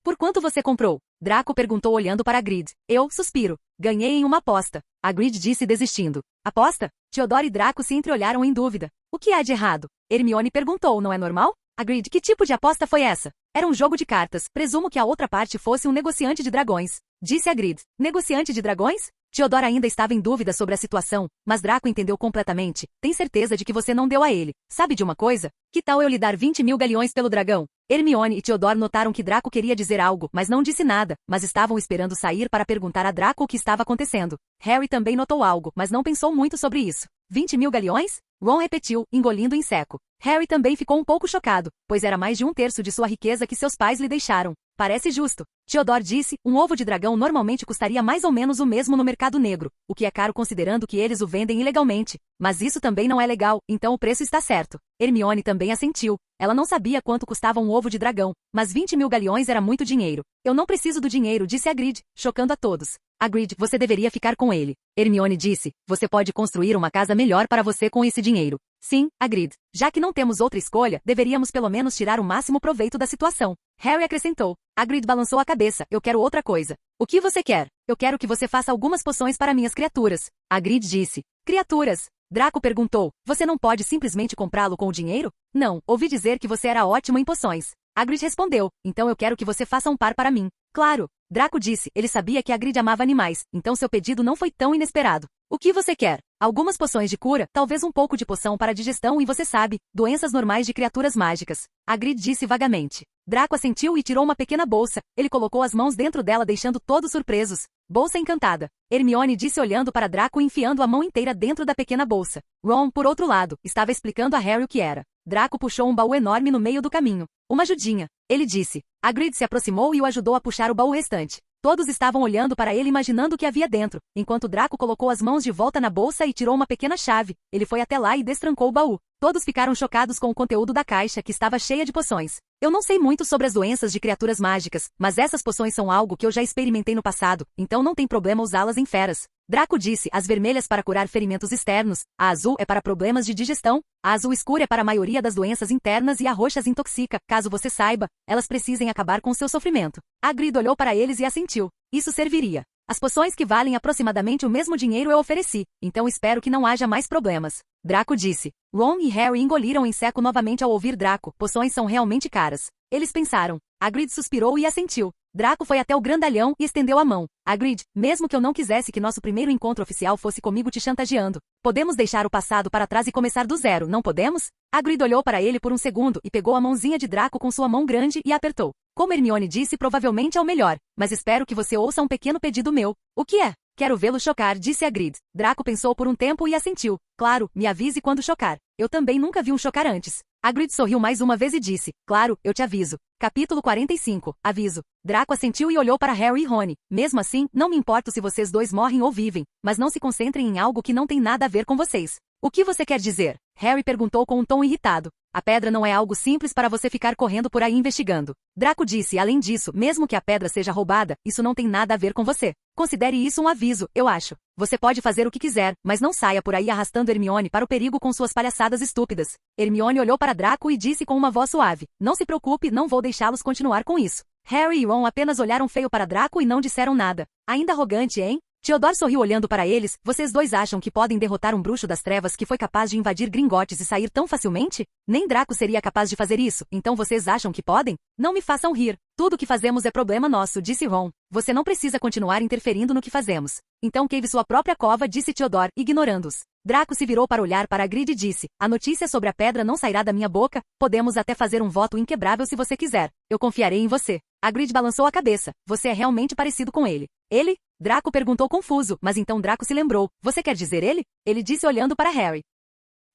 Por quanto você comprou? Draco perguntou olhando para Hagrid. Eu, suspiro. Ganhei em uma aposta. Hagrid disse desistindo. Aposta? Theodore e Draco se entreolharam em dúvida. O que há de errado? Hermione perguntou, não é normal? Hagrid, que tipo de aposta foi essa? Era um jogo de cartas, presumo que a outra parte fosse um negociante de dragões. Disse Hagrid. Negociante de dragões? Theodore ainda estava em dúvida sobre a situação, mas Draco entendeu completamente. Tem certeza de que você não deu a ele. Sabe de uma coisa? Que tal eu lhe dar 20.000 galeões pelo dragão? Hermione e Theodore notaram que Draco queria dizer algo, mas não disse nada, mas estavam esperando sair para perguntar a Draco o que estava acontecendo. Harry também notou algo, mas não pensou muito sobre isso. 20.000 galeões? Ron repetiu, engolindo em seco. Harry também ficou um pouco chocado, pois era mais de 1/3 de sua riqueza que seus pais lhe deixaram. Parece justo. Theodore disse, um ovo de dragão normalmente custaria mais ou menos o mesmo no mercado negro, o que é caro considerando que eles o vendem ilegalmente. Mas isso também não é legal, então o preço está certo. Hermione também assentiu. Ela não sabia quanto custava um ovo de dragão, mas 20.000 galeões era muito dinheiro. Eu não preciso do dinheiro, disse Hagrid, chocando a todos. Hagrid, você deveria ficar com ele. Hermione disse, você pode construir uma casa melhor para você com esse dinheiro. Sim, Hagrid. Já que não temos outra escolha, deveríamos pelo menos tirar o máximo proveito da situação. Harry acrescentou. Hagrid balançou a cabeça. Eu quero outra coisa. O que você quer? Eu quero que você faça algumas poções para minhas criaturas. Hagrid disse. Criaturas? Draco perguntou. Você não pode simplesmente comprá-lo com o dinheiro? Não, ouvi dizer que você era ótimo em poções. Hagrid respondeu. Então eu quero que você faça um par para mim. Claro. Draco disse. Ele sabia que Hagrid amava animais, então seu pedido não foi tão inesperado. O que você quer? Algumas poções de cura, talvez um pouco de poção para digestão e você sabe, doenças normais de criaturas mágicas. Hagrid disse vagamente. Draco assentiu e tirou uma pequena bolsa. Ele colocou as mãos dentro dela deixando todos surpresos. Bolsa encantada. Hermione disse olhando para Draco e enfiando a mão inteira dentro da pequena bolsa. Ron, por outro lado, estava explicando a Harry o que era. Draco puxou um baú enorme no meio do caminho. Uma ajudinha. Ele disse. Hagrid se aproximou e o ajudou a puxar o baú restante. Todos estavam olhando para ele imaginando o que havia dentro, enquanto Draco colocou as mãos de volta na bolsa e tirou uma pequena chave. Ele foi até lá e destrancou o baú. Todos ficaram chocados com o conteúdo da caixa, que estava cheia de poções. Eu não sei muito sobre as doenças de criaturas mágicas, mas essas poções são algo que eu já experimentei no passado, então não tem problema usá-las em feras. Draco disse, as vermelhas para curar ferimentos externos, a azul é para problemas de digestão, a azul escura é para a maioria das doenças internas e a roxa as intoxica, caso você saiba, elas precisem acabar com seu sofrimento. Hagrid olhou para eles e assentiu. Isso serviria. As poções que valem aproximadamente o mesmo dinheiro eu ofereci, então espero que não haja mais problemas. Draco disse. Ron e Harry engoliram em seco novamente ao ouvir Draco, poções são realmente caras. Eles pensaram. Hagrid suspirou e assentiu. Draco foi até o grandalhão e estendeu a mão. Hagrid, mesmo que eu não quisesse que nosso primeiro encontro oficial fosse comigo te chantageando, podemos deixar o passado para trás e começar do zero, não podemos? Hagrid olhou para ele por um segundo e pegou a mãozinha de Draco com sua mão grande e a apertou. Como Hermione disse, provavelmente é o melhor, mas espero que você ouça um pequeno pedido meu. O que é? Quero vê-lo chocar, disse Hagrid. Draco pensou por um tempo e assentiu. Claro, me avise quando chocar. Eu também nunca vi um chocar antes. Hagrid sorriu mais uma vez e disse. Claro, eu te aviso. Capítulo 45. Aviso. Draco assentiu e olhou para Harry e Rony. Mesmo assim, não me importo se vocês dois morrem ou vivem, mas não se concentrem em algo que não tem nada a ver com vocês. O que você quer dizer? Harry perguntou com um tom irritado. A pedra não é algo simples para você ficar correndo por aí investigando. Draco disse, além disso, mesmo que a pedra seja roubada, isso não tem nada a ver com você. Considere isso um aviso, eu acho. Você pode fazer o que quiser, mas não saia por aí arrastando Hermione para o perigo com suas palhaçadas estúpidas. Hermione olhou para Draco e disse com uma voz suave. Não se preocupe, não vou deixá-los continuar com isso. Harry e Ron apenas olharam feio para Draco e não disseram nada. Ainda arrogante, hein? Theodore sorriu olhando para eles. Vocês dois acham que podem derrotar um bruxo das trevas que foi capaz de invadir Gringotts e sair tão facilmente? Nem Draco seria capaz de fazer isso, então vocês acham que podem? Não me façam rir. Tudo o que fazemos é problema nosso, disse Ron. Você não precisa continuar interferindo no que fazemos. Então cave sua própria cova, disse Theodore, ignorando-os. Draco se virou para olhar para Hagrid e disse, a notícia sobre a pedra não sairá da minha boca, podemos até fazer um voto inquebrável se você quiser. Eu confiarei em você. Hagrid balançou a cabeça. Você é realmente parecido com ele. Ele? Draco perguntou confuso, mas então Draco se lembrou. Você quer dizer ele? Ele disse olhando para Harry.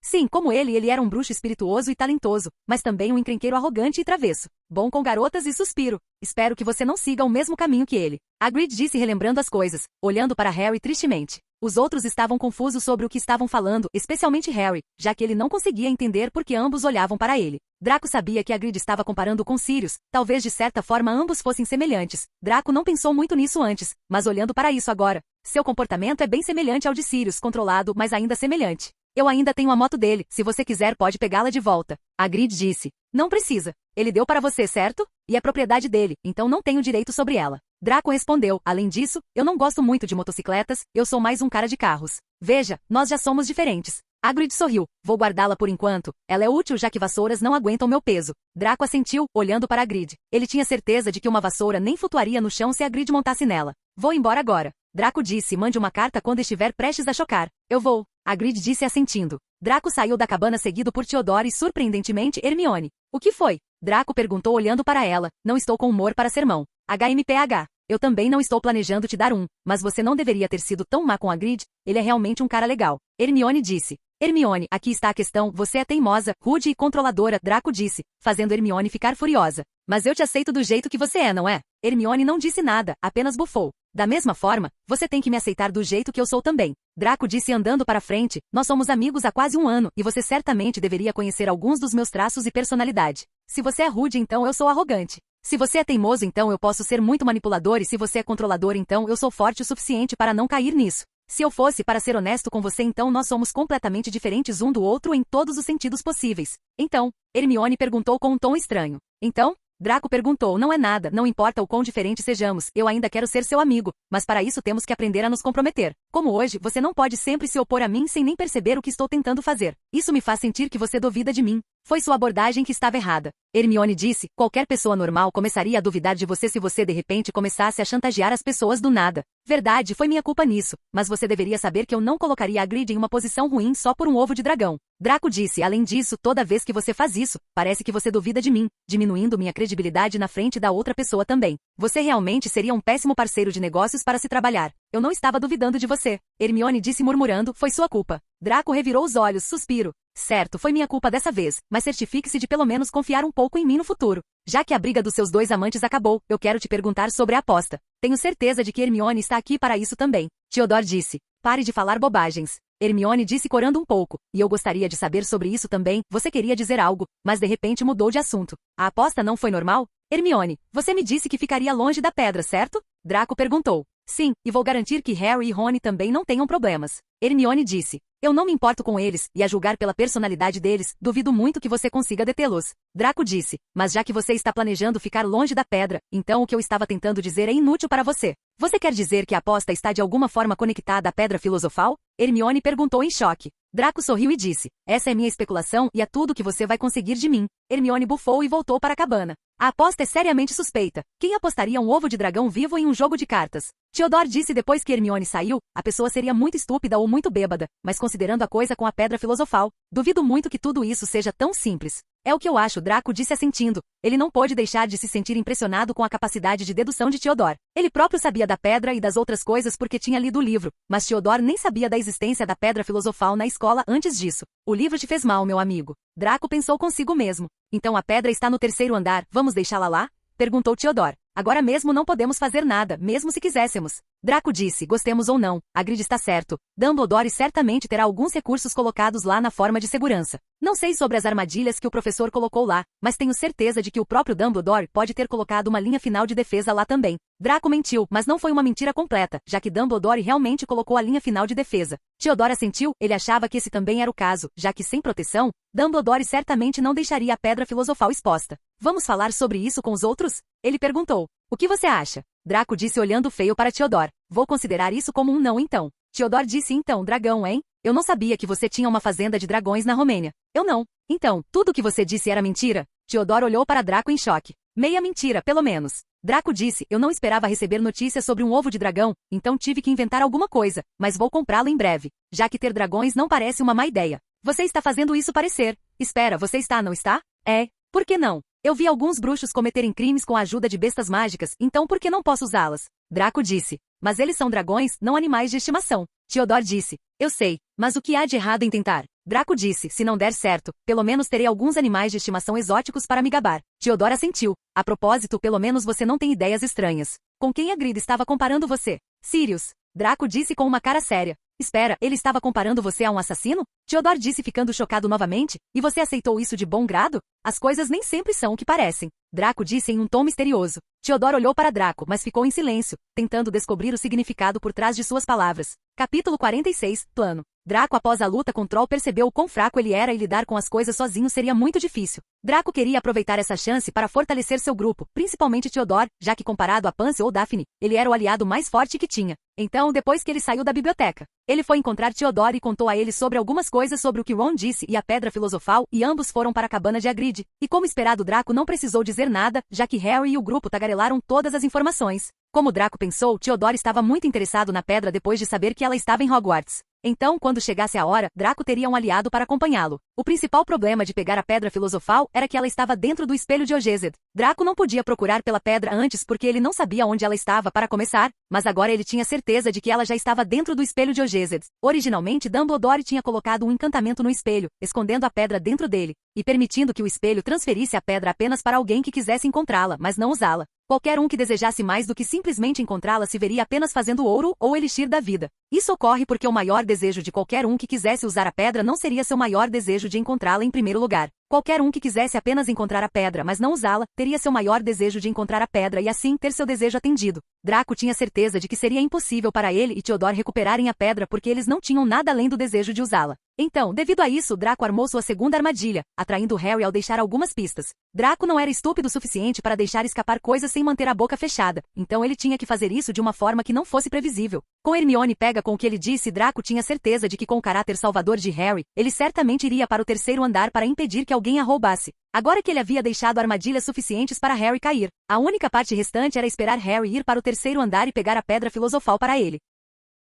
Sim, como ele era um bruxo espirituoso e talentoso, mas também um encrenqueiro arrogante e travesso. Bom com garotas e suspiro. Espero que você não siga o mesmo caminho que ele. Hagrid disse relembrando as coisas, olhando para Harry tristemente. Os outros estavam confusos sobre o que estavam falando, especialmente Harry, já que ele não conseguia entender por que ambos olhavam para ele. Draco sabia que Hagrid estava comparando com Sirius, talvez de certa forma ambos fossem semelhantes. Draco não pensou muito nisso antes, mas olhando para isso agora, seu comportamento é bem semelhante ao de Sirius, controlado, mas ainda semelhante. Eu ainda tenho a moto dele, se você quiser pode pegá-la de volta. Hagrid disse. Não precisa. Ele deu para você, certo? E é propriedade dele, então não tenho direito sobre ela. Draco respondeu, além disso, eu não gosto muito de motocicletas, eu sou mais um cara de carros. Veja, nós já somos diferentes. Hagrid sorriu. Vou guardá-la por enquanto. Ela é útil já que vassouras não aguentam meu peso. Draco assentiu, olhando para Hagrid. Ele tinha certeza de que uma vassoura nem flutuaria no chão se Hagrid montasse nela. Vou embora agora. Draco disse, mande uma carta quando estiver prestes a chocar. Eu vou. Hagrid disse assentindo. Draco saiu da cabana seguido por Theodore e surpreendentemente Hermione. O que foi? Draco perguntou olhando para ela. Não estou com humor para sermão. HMPH. Eu também não estou planejando te dar um, mas você não deveria ter sido tão má com Hagrid, ele é realmente um cara legal. Hermione disse. Hermione, aqui está a questão, você é teimosa, rude e controladora, Draco disse, fazendo Hermione ficar furiosa. Mas eu te aceito do jeito que você é, não é? Hermione não disse nada, apenas bufou. Da mesma forma, você tem que me aceitar do jeito que eu sou também. Draco disse andando para frente, nós somos amigos há quase um ano, e você certamente deveria conhecer alguns dos meus traços e personalidade. Se você é rude, então eu sou arrogante. Se você é teimoso, então eu posso ser muito manipulador e se você é controlador, então eu sou forte o suficiente para não cair nisso. Se eu fosse para ser honesto com você, então nós somos completamente diferentes um do outro em todos os sentidos possíveis. Então, Hermione perguntou com um tom estranho. Então, Draco perguntou, não é nada, não importa o quão diferentes sejamos, eu ainda quero ser seu amigo, mas para isso temos que aprender a nos comprometer. Como hoje, você não pode sempre se opor a mim sem nem perceber o que estou tentando fazer. Isso me faz sentir que você duvida de mim. Foi sua abordagem que estava errada. Hermione disse, qualquer pessoa normal começaria a duvidar de você se você de repente começasse a chantagear as pessoas do nada. Verdade, foi minha culpa nisso, mas você deveria saber que eu não colocaria a Grid em uma posição ruim só por um ovo de dragão. Draco disse, além disso, toda vez que você faz isso, parece que você duvida de mim, diminuindo minha credibilidade na frente da outra pessoa também. Você realmente seria um péssimo parceiro de negócios para se trabalhar. Eu não estava duvidando de você. Hermione disse murmurando, foi sua culpa. Draco revirou os olhos, suspiro. Certo, foi minha culpa dessa vez, mas certifique-se de pelo menos confiar um pouco em mim no futuro. Já que a briga dos seus dois amantes acabou, eu quero te perguntar sobre a aposta. Tenho certeza de que Hermione está aqui para isso também. Theodore disse, pare de falar bobagens. Hermione disse corando um pouco, e eu gostaria de saber sobre isso também, você queria dizer algo, mas de repente mudou de assunto. A aposta não foi normal? Hermione, você me disse que ficaria longe da pedra, certo? Draco perguntou. Sim, e vou garantir que Harry e Rony também não tenham problemas. Hermione disse. Eu não me importo com eles, e a julgar pela personalidade deles, duvido muito que você consiga detê-los. Draco disse, mas já que você está planejando ficar longe da pedra, então o que eu estava tentando dizer é inútil para você. Você quer dizer que a aposta está de alguma forma conectada à pedra filosofal? Hermione perguntou em choque. Draco sorriu e disse, essa é minha especulação e é tudo que você vai conseguir de mim. Hermione bufou e voltou para a cabana. A aposta é seriamente suspeita. Quem apostaria um ovo de dragão vivo em um jogo de cartas? Theodore disse depois que Hermione saiu, a pessoa seria muito estúpida ou muito bêbada, mas considerando a coisa com a pedra filosofal, duvido muito que tudo isso seja tão simples. É o que eu acho, Draco disse assentindo. Ele não pôde deixar de se sentir impressionado com a capacidade de dedução de Theodore. Ele próprio sabia da pedra e das outras coisas porque tinha lido o livro, mas Theodore nem sabia da existência da pedra filosofal na escola antes disso. O livro te fez mal, meu amigo. Draco pensou consigo mesmo. Então a pedra está no terceiro andar, vamos deixá-la lá? Perguntou Theodore. Agora mesmo não podemos fazer nada, mesmo se quiséssemos. Draco disse, gostemos ou não, Hagrid está certo. Dumbledore certamente terá alguns recursos colocados lá na forma de segurança. Não sei sobre as armadilhas que o professor colocou lá, mas tenho certeza de que o próprio Dumbledore pode ter colocado uma linha final de defesa lá também. Draco mentiu, mas não foi uma mentira completa, já que Dumbledore realmente colocou a linha final de defesa. Theodore assentiu, ele achava que esse também era o caso, já que sem proteção, Dumbledore certamente não deixaria a pedra filosofal exposta. Vamos falar sobre isso com os outros? Ele perguntou. O que você acha? Draco disse olhando feio para Theodore. Vou considerar isso como um não então. Theodore disse então, dragão, hein? Eu não sabia que você tinha uma fazenda de dragões na Romênia. Eu não. Então, tudo o que você disse era mentira? Theodore olhou para Draco em choque. Meia mentira, pelo menos. Draco disse, eu não esperava receber notícias sobre um ovo de dragão, então tive que inventar alguma coisa, mas vou comprá-lo em breve, já que ter dragões não parece uma má ideia. Você está fazendo isso parecer. Espera, você está, não está? É. Por que não? Eu vi alguns bruxos cometerem crimes com a ajuda de bestas mágicas, então por que não posso usá-las? Draco disse. Mas eles são dragões, não animais de estimação. Theodore disse. Eu sei, mas o que há de errado em tentar? Draco disse, se não der certo, pelo menos terei alguns animais de estimação exóticos para me gabar. Theodore assentiu. A propósito, pelo menos você não tem ideias estranhas. Com quem Hagrid estava comparando você? Sirius. Draco disse com uma cara séria. Espera, ele estava comparando você a um assassino? Theodore disse ficando chocado novamente. E você aceitou isso de bom grado? As coisas nem sempre são o que parecem. Draco disse em um tom misterioso. Theodore olhou para Draco, mas ficou em silêncio, tentando descobrir o significado por trás de suas palavras. Capítulo 46, Plano. Draco após a luta com Troll percebeu o quão fraco ele era e lidar com as coisas sozinho seria muito difícil. Draco queria aproveitar essa chance para fortalecer seu grupo, principalmente Theodore, já que comparado a Pansy ou Daphne, ele era o aliado mais forte que tinha. Então, depois que ele saiu da biblioteca, ele foi encontrar Theodore e contou a ele sobre algumas coisas sobre o que Ron disse e a Pedra Filosofal, e ambos foram para a cabana de Hagrid. E como esperado, Draco não precisou dizer nada, já que Harry e o grupo tagarelaram todas as informações. Como Draco pensou, Theodore estava muito interessado na pedra depois de saber que ela estava em Hogwarts. Então, quando chegasse a hora, Draco teria um aliado para acompanhá-lo. O principal problema de pegar a Pedra Filosofal era que ela estava dentro do espelho de Ogezed. Draco não podia procurar pela pedra antes porque ele não sabia onde ela estava para começar, mas agora ele tinha certeza de que ela já estava dentro do espelho de Ogezed. Originalmente, Dumbledore tinha colocado um encantamento no espelho, escondendo a pedra dentro dele, e permitindo que o espelho transferisse a pedra apenas para alguém que quisesse encontrá-la, mas não usá-la. Qualquer um que desejasse mais do que simplesmente encontrá-la se veria apenas fazendo ouro ou elixir da vida. Isso ocorre porque o maior desejo de qualquer um que quisesse usar a pedra não seria seu maior desejo de encontrá-la em primeiro lugar. Qualquer um que quisesse apenas encontrar a pedra, mas não usá-la, teria seu maior desejo de encontrar a pedra e assim ter seu desejo atendido. Draco tinha certeza de que seria impossível para ele e Theodore recuperarem a pedra porque eles não tinham nada além do desejo de usá-la. Então, devido a isso, Draco armou sua segunda armadilha, atraindo Harry ao deixar algumas pistas. Draco não era estúpido o suficiente para deixar escapar coisas sem manter a boca fechada, então ele tinha que fazer isso de uma forma que não fosse previsível. Com Hermione pega com o que ele disse, Draco tinha certeza de que com o caráter salvador de Harry, ele certamente iria para o terceiro andar para impedir que alguém a roubasse. Agora que ele havia deixado armadilhas suficientes para Harry cair, a única parte restante era esperar Harry ir para o terceiro andar e pegar a pedra filosofal para ele.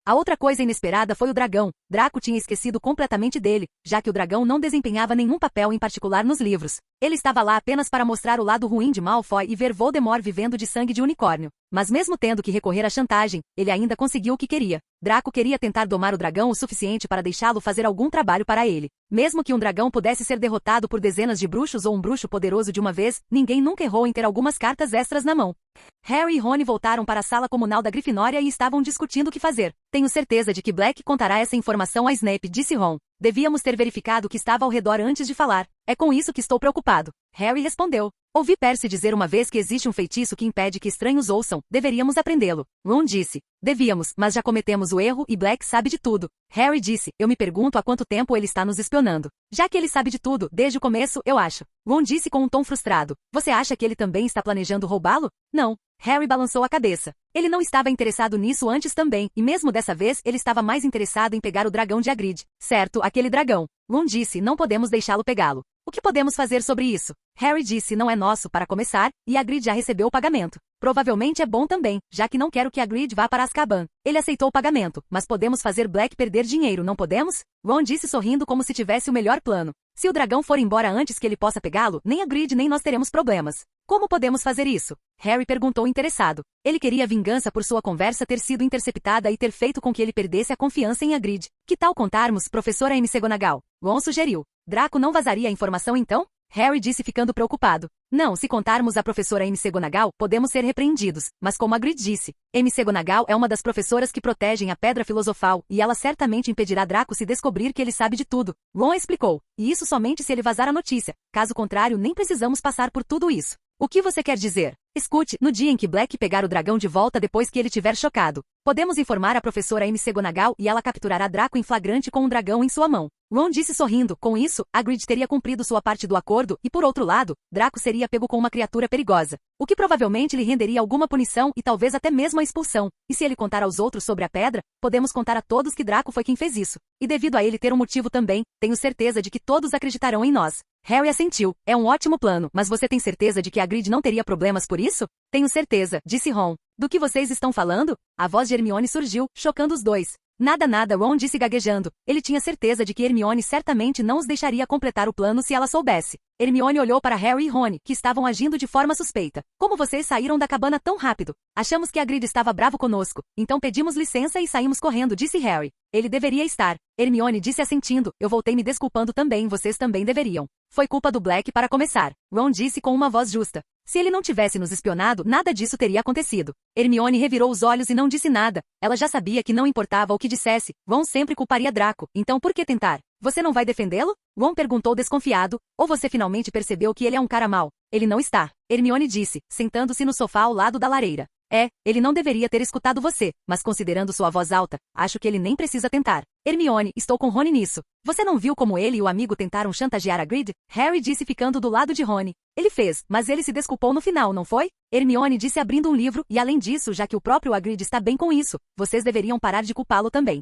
A outra coisa inesperada foi o dragão. Draco tinha esquecido completamente dele, já que o dragão não desempenhava nenhum papel em particular nos livros. Ele estava lá apenas para mostrar o lado ruim de Malfoy e ver Voldemort vivendo de sangue de unicórnio. Mas mesmo tendo que recorrer à chantagem, ele ainda conseguiu o que queria. Draco queria tentar domar o dragão o suficiente para deixá-lo fazer algum trabalho para ele. Mesmo que um dragão pudesse ser derrotado por dezenas de bruxos ou um bruxo poderoso de uma vez, ninguém nunca errou em ter algumas cartas extras na mão. Harry e Rony voltaram para a sala comunal da Grifinória e estavam discutindo o que fazer. Tenho certeza de que Black contará essa informação a Snape, disse Ron. Devíamos ter verificado o que estava ao redor antes de falar. É com isso que estou preocupado. Harry respondeu. Ouvi Percy dizer uma vez que existe um feitiço que impede que estranhos ouçam. Deveríamos aprendê-lo. Ron disse. Devíamos, mas já cometemos o erro e Black sabe de tudo. Harry disse. Eu me pergunto há quanto tempo ele está nos espionando. Já que ele sabe de tudo, desde o começo, eu acho. Ron disse com um tom frustrado. Você acha que ele também está planejando roubá-lo? Não. Harry balançou a cabeça. Ele não estava interessado nisso antes também, e mesmo dessa vez ele estava mais interessado em pegar o dragão de Hagrid. Certo, aquele dragão. Ron disse, não podemos deixá-lo pegá-lo. O que podemos fazer sobre isso? Harry disse, não é nosso para começar, e Hagrid já recebeu o pagamento. Provavelmente é bom também, já que não quero que Hagrid vá para Azkaban. Ele aceitou o pagamento, mas podemos fazer Black perder dinheiro, não podemos? Ron disse sorrindo como se tivesse o melhor plano. Se o dragão for embora antes que ele possa pegá-lo, nem Hagrid nem nós teremos problemas. Como podemos fazer isso? Harry perguntou interessado. Ele queria vingança por sua conversa ter sido interceptada e ter feito com que ele perdesse a confiança em Hagrid. Que tal contarmos, professora McGonagall? Ron sugeriu. Draco não vazaria a informação então? Harry disse ficando preocupado. Não, se contarmos à professora McGonagall, podemos ser repreendidos, mas como Hagrid disse, McGonagall é uma das professoras que protegem a Pedra Filosofal, e ela certamente impedirá Draco se descobrir que ele sabe de tudo. Ron explicou, e isso somente se ele vazar a notícia, caso contrário nem precisamos passar por tudo isso. O que você quer dizer? Escute, no dia em que Black pegar o dragão de volta depois que ele tiver chocado, podemos informar a professora McGonagall e ela capturará Draco em flagrante com um dragão em sua mão. Ron disse sorrindo, com isso, Hagrid teria cumprido sua parte do acordo e, por outro lado, Draco seria pego com uma criatura perigosa, o que provavelmente lhe renderia alguma punição e talvez até mesmo a expulsão. E se ele contar aos outros sobre a pedra, podemos contar a todos que Draco foi quem fez isso. E devido a ele ter um motivo também, tenho certeza de que todos acreditarão em nós. Harry assentiu. É um ótimo plano, mas você tem certeza de que Hagrid não teria problemas por isso? Tenho certeza, disse Ron. Do que vocês estão falando? A voz de Hermione surgiu, chocando os dois. Nada, Ron disse gaguejando. Ele tinha certeza de que Hermione certamente não os deixaria completar o plano se ela soubesse. Hermione olhou para Harry e Rony, que estavam agindo de forma suspeita. Como vocês saíram da cabana tão rápido? Achamos que Hagrid estava bravo conosco, então pedimos licença e saímos correndo, disse Harry. Ele deveria estar. Hermione disse assentindo. Eu voltei me desculpando também, vocês também deveriam. Foi culpa do Black para começar. Ron disse com uma voz justa. Se ele não tivesse nos espionado, nada disso teria acontecido. Hermione revirou os olhos e não disse nada. Ela já sabia que não importava o que dissesse, Ron sempre culparia Draco, então por que tentar? Você não vai defendê-lo? Ron perguntou desconfiado, ou você finalmente percebeu que ele é um cara mau? Ele não está. Hermione disse, sentando-se no sofá ao lado da lareira. Ele não deveria ter escutado você, mas considerando sua voz alta, acho que ele nem precisa tentar. Hermione, estou com Rony nisso. Você não viu como ele e o amigo tentaram chantagear Hagrid? Harry disse ficando do lado de Rony. Ele fez, mas ele se desculpou no final, não foi? Hermione disse abrindo um livro, e além disso, já que o próprio Hagrid está bem com isso, vocês deveriam parar de culpá-lo também.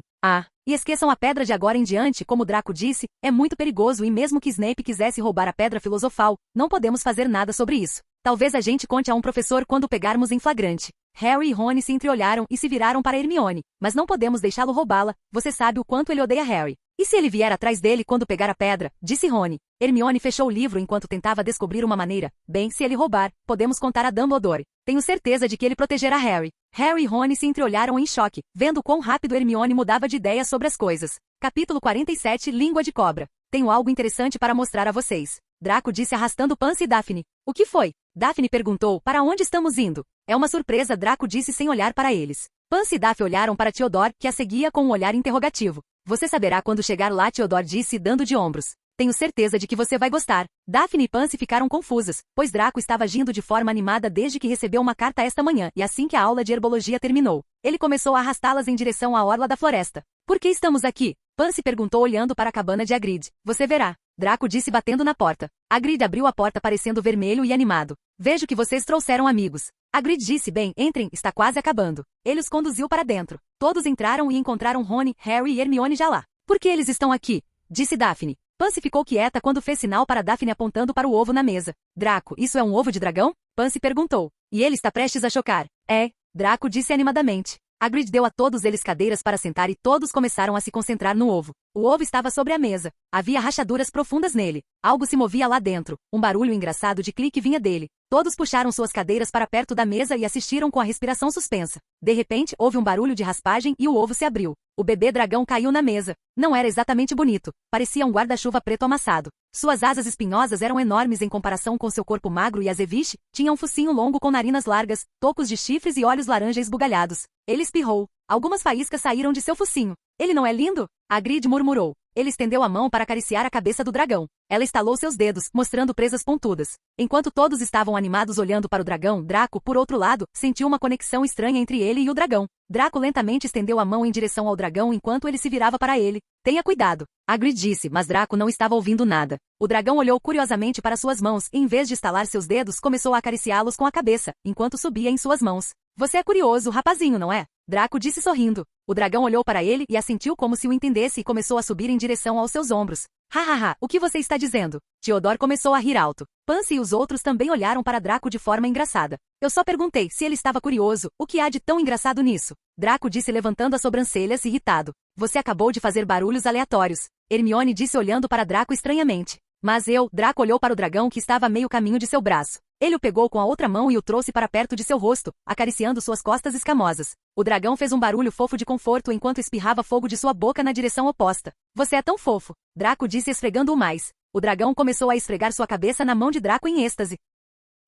E esqueçam a pedra de agora em diante, como Draco disse, é muito perigoso e mesmo que Snape quisesse roubar a Pedra Filosofal, não podemos fazer nada sobre isso. Talvez a gente conte a um professor quando pegarmos em flagrante. Harry e Rony se entreolharam e se viraram para Hermione. Mas não podemos deixá-lo roubá-la, você sabe o quanto ele odeia Harry. E se ele vier atrás dele quando pegar a pedra? Disse Rony. Hermione fechou o livro enquanto tentava descobrir uma maneira. Bem, se ele roubar, podemos contar a Dumbledore. Tenho certeza de que ele protegerá Harry. Harry e Rony se entreolharam em choque, vendo quão rápido Hermione mudava de ideia sobre as coisas. Capítulo 47 Língua de Cobra. Tenho algo interessante para mostrar a vocês. Draco disse arrastando Pansy e Daphne. O que foi? Daphne perguntou, para onde estamos indo? É uma surpresa, Draco disse sem olhar para eles. Pansy e Daphne olharam para Theodore, que a seguia com um olhar interrogativo. Você saberá quando chegar lá, Theodore disse, dando de ombros. Tenho certeza de que você vai gostar. Daphne e Pansy ficaram confusas, pois Draco estava agindo de forma animada desde que recebeu uma carta esta manhã, e assim que a aula de herbologia terminou, ele começou a arrastá-las em direção à orla da floresta. Por que estamos aqui? Pansy perguntou olhando para a cabana de Hagrid. Você verá. Draco disse batendo na porta. Hagrid abriu a porta parecendo vermelho e animado. Vejo que vocês trouxeram amigos. Hagrid disse, bem, entrem, está quase acabando. Ele os conduziu para dentro. Todos entraram e encontraram Rony, Harry e Hermione já lá. Por que eles estão aqui? Disse Daphne. Pansy ficou quieta quando fez sinal para Daphne apontando para o ovo na mesa. Draco, isso é um ovo de dragão? Pansy perguntou. E ele está prestes a chocar. É, Draco disse animadamente. Hagrid deu a todos eles cadeiras para sentar e todos começaram a se concentrar no ovo. O ovo estava sobre a mesa. Havia rachaduras profundas nele. Algo se movia lá dentro. Um barulho engraçado de clique vinha dele. Todos puxaram suas cadeiras para perto da mesa e assistiram com a respiração suspensa. De repente, houve um barulho de raspagem e o ovo se abriu. O bebê dragão caiu na mesa. Não era exatamente bonito. Parecia um guarda-chuva preto amassado. Suas asas espinhosas eram enormes em comparação com seu corpo magro e azeviche, tinha um focinho longo com narinas largas, tocos de chifres e olhos laranja esbugalhados. Ele espirrou. Algumas faíscas saíram de seu focinho. Ele não é lindo? Hagrid murmurou. Ele estendeu a mão para acariciar a cabeça do dragão. Ela estalou seus dedos, mostrando presas pontudas. Enquanto todos estavam animados olhando para o dragão, Draco, por outro lado, sentiu uma conexão estranha entre ele e o dragão. Draco lentamente estendeu a mão em direção ao dragão enquanto ele se virava para ele. Tenha cuidado. Hagrid disse, mas Draco não estava ouvindo nada. O dragão olhou curiosamente para suas mãos e, em vez de estalar seus dedos, começou a acariciá-los com a cabeça, enquanto subia em suas mãos. Você é curioso, rapazinho, não é? Draco disse sorrindo. O dragão olhou para ele e assentiu como se o entendesse e começou a subir em direção aos seus ombros. Hahaha, o que você está dizendo? Theodore começou a rir alto. Pansy e os outros também olharam para Draco de forma engraçada. Eu só perguntei se ele estava curioso, o que há de tão engraçado nisso? Draco disse levantando as sobrancelhas irritado. Você acabou de fazer barulhos aleatórios. Hermione disse olhando para Draco estranhamente. Mas Draco olhou para o dragão que estava a meio caminho de seu braço. Ele o pegou com a outra mão e o trouxe para perto de seu rosto, acariciando suas costas escamosas. O dragão fez um barulho fofo de conforto enquanto espirrava fogo de sua boca na direção oposta. Você é tão fofo, Draco disse esfregando-o mais. O dragão começou a esfregar sua cabeça na mão de Draco em êxtase.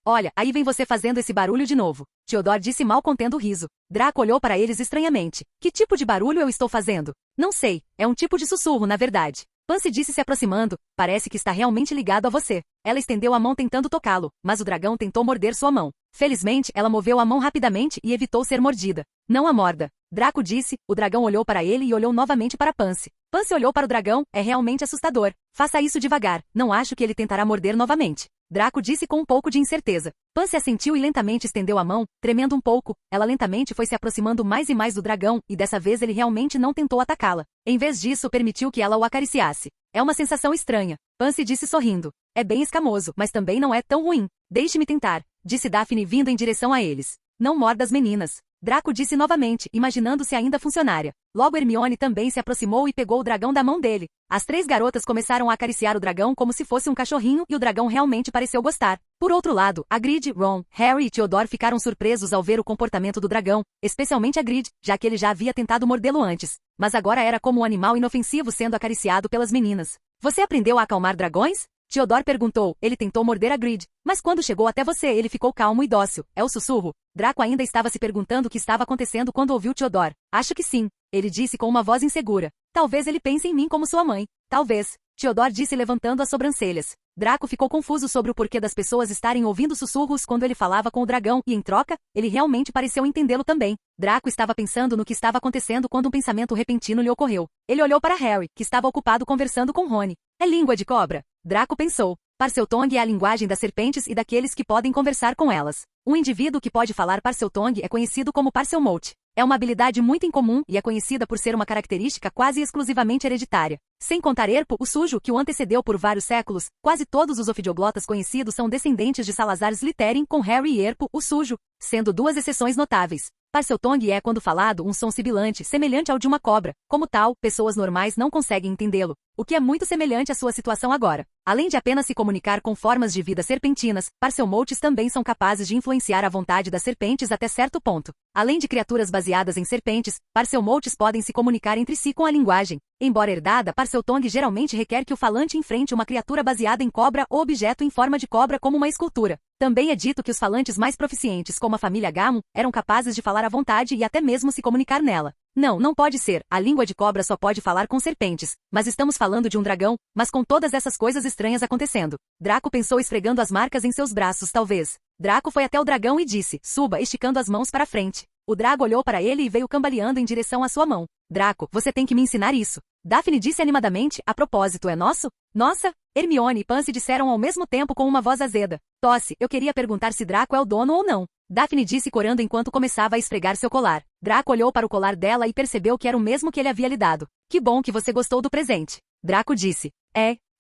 Olha, aí vem você fazendo esse barulho de novo. Theodore disse mal contendo o riso. Draco olhou para eles estranhamente. Que tipo de barulho eu estou fazendo? Não sei, é um tipo de sussurro na verdade. Pansy disse se aproximando, parece que está realmente ligado a você. Ela estendeu a mão tentando tocá-lo, mas o dragão tentou morder sua mão. Felizmente, ela moveu a mão rapidamente e evitou ser mordida. Não a morda. Draco disse, o dragão olhou para ele e olhou novamente para Pansy. Pansy olhou para o dragão, é realmente assustador. Faça isso devagar, não acho que ele tentará morder novamente. Draco disse com um pouco de incerteza. Pansy assentiu e lentamente estendeu a mão, tremendo um pouco. Ela lentamente foi se aproximando mais e mais do dragão, e dessa vez ele realmente não tentou atacá-la. Em vez disso, permitiu que ela o acariciasse. É uma sensação estranha. Pansy disse sorrindo. É bem escamoso, mas também não é tão ruim. Deixe-me tentar, disse Daphne vindo em direção a eles. Não morda as meninas. Draco disse novamente, imaginando se ainda funcionaria. Logo Hermione também se aproximou e pegou o dragão da mão dele. As três garotas começaram a acariciar o dragão como se fosse um cachorrinho e o dragão realmente pareceu gostar. Por outro lado, Hagrid, Ron, Harry e Theodore ficaram surpresos ao ver o comportamento do dragão, especialmente Hagrid, já que ele já havia tentado mordê-lo antes. Mas agora era como um animal inofensivo sendo acariciado pelas meninas. Você aprendeu a acalmar dragões? Theodore perguntou. Ele tentou morder Hagrid, mas quando chegou até você ele ficou calmo e dócil. É o sussurro? Draco ainda estava se perguntando o que estava acontecendo quando ouviu Theodore. Acho que sim, ele disse com uma voz insegura. Talvez ele pense em mim como sua mãe. Talvez, Theodore disse levantando as sobrancelhas. Draco ficou confuso sobre o porquê das pessoas estarem ouvindo sussurros quando ele falava com o dragão e, em troca, ele realmente pareceu entendê-lo também. Draco estava pensando no que estava acontecendo quando um pensamento repentino lhe ocorreu. Ele olhou para Harry, que estava ocupado conversando com Rony. É língua de cobra? Draco pensou. Parseltongue é a linguagem das serpentes e daqueles que podem conversar com elas. Um indivíduo que pode falar Parseltongue é conhecido como Parselmote. É uma habilidade muito incomum e é conhecida por ser uma característica quase exclusivamente hereditária. Sem contar Erpo, o Sujo, que o antecedeu por vários séculos, quase todos os ofidioglotas conhecidos são descendentes de Salazar Slytherin com Harry e Erpo, o Sujo, sendo duas exceções notáveis. Parseltongue é, quando falado, um som sibilante, semelhante ao de uma cobra. Como tal, pessoas normais não conseguem entendê-lo, o que é muito semelhante à sua situação agora. Além de apenas se comunicar com formas de vida serpentinas, Parselmotes também são capazes de influenciar a vontade das serpentes até certo ponto. Além de criaturas baseadas em serpentes, Parselmotes podem se comunicar entre si com a linguagem. Embora herdada, Parseltongue geralmente requer que o falante enfrente uma criatura baseada em cobra ou objeto em forma de cobra como uma escultura. Também é dito que os falantes mais proficientes, como a família Gammon, eram capazes de falar à vontade e até mesmo se comunicar nela. Não, não pode ser. A língua de cobra só pode falar com serpentes. Mas estamos falando de um dragão, mas com todas essas coisas estranhas acontecendo. Draco pensou esfregando as marcas em seus braços, talvez. Draco foi até o dragão e disse, suba, esticando as mãos para frente. O Drago olhou para ele e veio cambaleando em direção à sua mão. Draco, você tem que me ensinar isso. Daphne disse animadamente, a propósito, é nosso? Nossa? Hermione e Pansy disseram ao mesmo tempo com uma voz azeda. Tosse, eu queria perguntar se Draco é o dono ou não. Daphne disse corando enquanto começava a esfregar seu colar. Draco olhou para o colar dela e percebeu que era o mesmo que ele havia lhe dado. Que bom que você gostou do presente. Draco disse.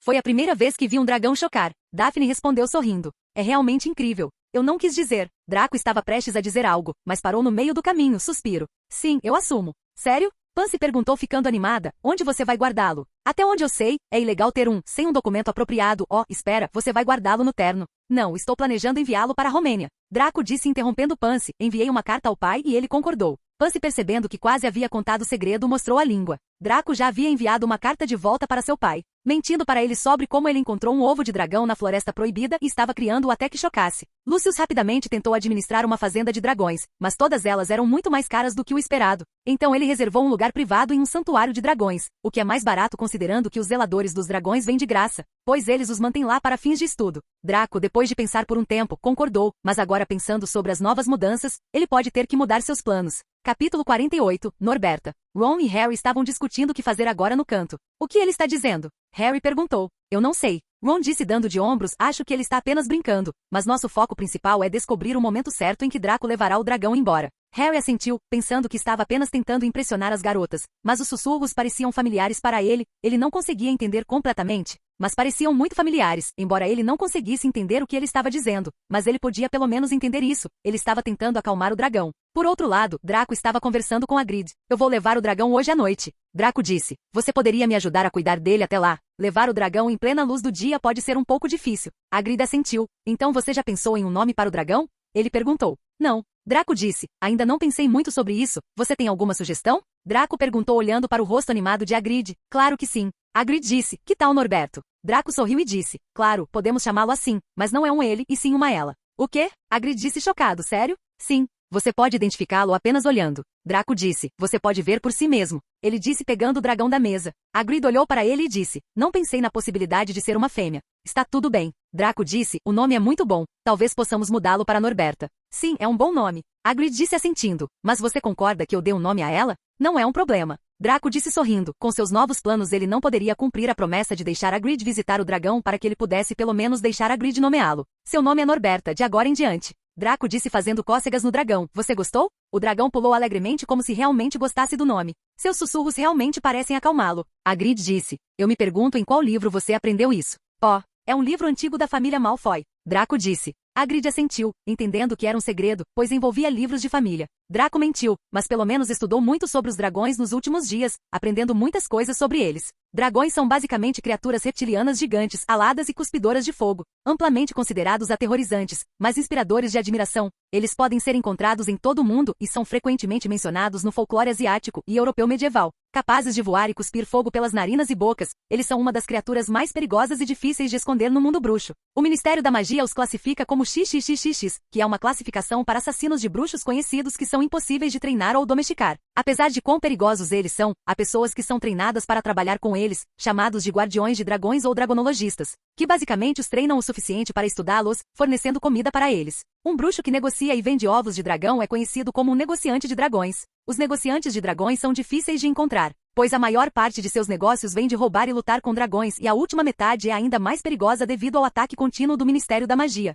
Foi a primeira vez que vi um dragão chocar. Daphne respondeu sorrindo. É realmente incrível. Eu não quis dizer. Draco estava prestes a dizer algo, mas parou no meio do caminho, suspiro. Sim, eu assumo. Sério? Pansy perguntou ficando animada. Onde você vai guardá-lo? Até onde eu sei, é ilegal ter sem um documento apropriado. Espera, você vai guardá-lo no terno. Não, estou planejando enviá-lo para a Romênia. Draco disse interrompendo Pansy. Enviei uma carta ao pai e ele concordou. Pansy, percebendo que quase havia contado o segredo, mostrou a língua. Draco já havia enviado uma carta de volta para seu pai, mentindo para ele sobre como ele encontrou um ovo de dragão na Floresta Proibida e estava criando-o até que chocasse. Lucius rapidamente tentou administrar uma fazenda de dragões, mas todas elas eram muito mais caras do que o esperado. Então ele reservou um lugar privado em um santuário de dragões, o que é mais barato considerando que os zeladores dos dragões vêm de graça, pois eles os mantêm lá para fins de estudo. Draco, depois de pensar por um tempo, concordou, mas agora pensando sobre as novas mudanças, ele pode ter que mudar seus planos. Capítulo 48, Norberta. Ron e Harry estavam discutindo o que fazer agora no canto. O que ele está dizendo? Harry perguntou. Eu não sei. Ron disse dando de ombros, acho que ele está apenas brincando, mas nosso foco principal é descobrir o momento certo em que Draco levará o dragão embora. Harry assentiu, pensando que estava apenas tentando impressionar as garotas, mas os sussurros pareciam familiares para ele, ele não conseguia entender completamente, mas pareciam muito familiares, embora ele não conseguisse entender o que ele estava dizendo, mas ele podia pelo menos entender isso, ele estava tentando acalmar o dragão. Por outro lado, Draco estava conversando com Hagrid. Eu vou levar o dragão hoje à noite. Draco disse. Você poderia me ajudar a cuidar dele até lá? Levar o dragão em plena luz do dia pode ser um pouco difícil. Hagrid assentiu. Então você já pensou em um nome para o dragão? Ele perguntou. Não. Draco disse. Ainda não pensei muito sobre isso. Você tem alguma sugestão? Draco perguntou olhando para o rosto animado de Hagrid. Claro que sim. Hagrid disse. Que tal Norberto? Draco sorriu e disse. Claro, podemos chamá-lo assim, mas não é um ele e sim uma ela. O quê? Hagrid disse chocado. Sério? Sim. Você pode identificá-lo apenas olhando. Draco disse. Você pode ver por si mesmo. Ele disse pegando o dragão da mesa. Hagrid olhou para ele e disse. Não pensei na possibilidade de ser uma fêmea. Está tudo bem. Draco disse. O nome é muito bom. Talvez possamos mudá-lo para Norberta. Sim, é um bom nome. Hagrid disse assentindo. Mas você concorda que eu dê um nome a ela? Não é um problema. Draco disse sorrindo. Com seus novos planos ele não poderia cumprir a promessa de deixar Hagrid visitar o dragão para que ele pudesse pelo menos deixar Hagrid nomeá-lo. Seu nome é Norberta, de agora em diante. Draco disse fazendo cócegas no dragão. Você gostou? O dragão pulou alegremente como se realmente gostasse do nome. Seus sussurros realmente parecem acalmá-lo. Hagrid disse. Eu me pergunto em qual livro você aprendeu isso. É um livro antigo da família Malfoy. Draco disse. Hagrid assentiu, entendendo que era um segredo, pois envolvia livros de família. Draco mentiu, mas pelo menos estudou muito sobre os dragões nos últimos dias, aprendendo muitas coisas sobre eles. Dragões são basicamente criaturas reptilianas gigantes, aladas e cuspidoras de fogo, amplamente considerados aterrorizantes, mas inspiradores de admiração. Eles podem ser encontrados em todo o mundo e são frequentemente mencionados no folclore asiático e europeu medieval. Capazes de voar e cuspir fogo pelas narinas e bocas, eles são uma das criaturas mais perigosas e difíceis de esconder no mundo bruxo. O Ministério da Magia os classifica como XXXX, que é uma classificação para assassinos de bruxos conhecidos que são impossíveis de treinar ou domesticar. Apesar de quão perigosos eles são, há pessoas que são treinadas para trabalhar com eles, chamados de guardiões de dragões ou dragonologistas, que basicamente os treinam o suficiente para estudá-los, fornecendo comida para eles. Um bruxo que negocia e vende ovos de dragão é conhecido como um negociante de dragões. Os negociantes de dragões são difíceis de encontrar, pois a maior parte de seus negócios vem de roubar e lutar com dragões e a última metade é ainda mais perigosa devido ao ataque contínuo do Ministério da Magia.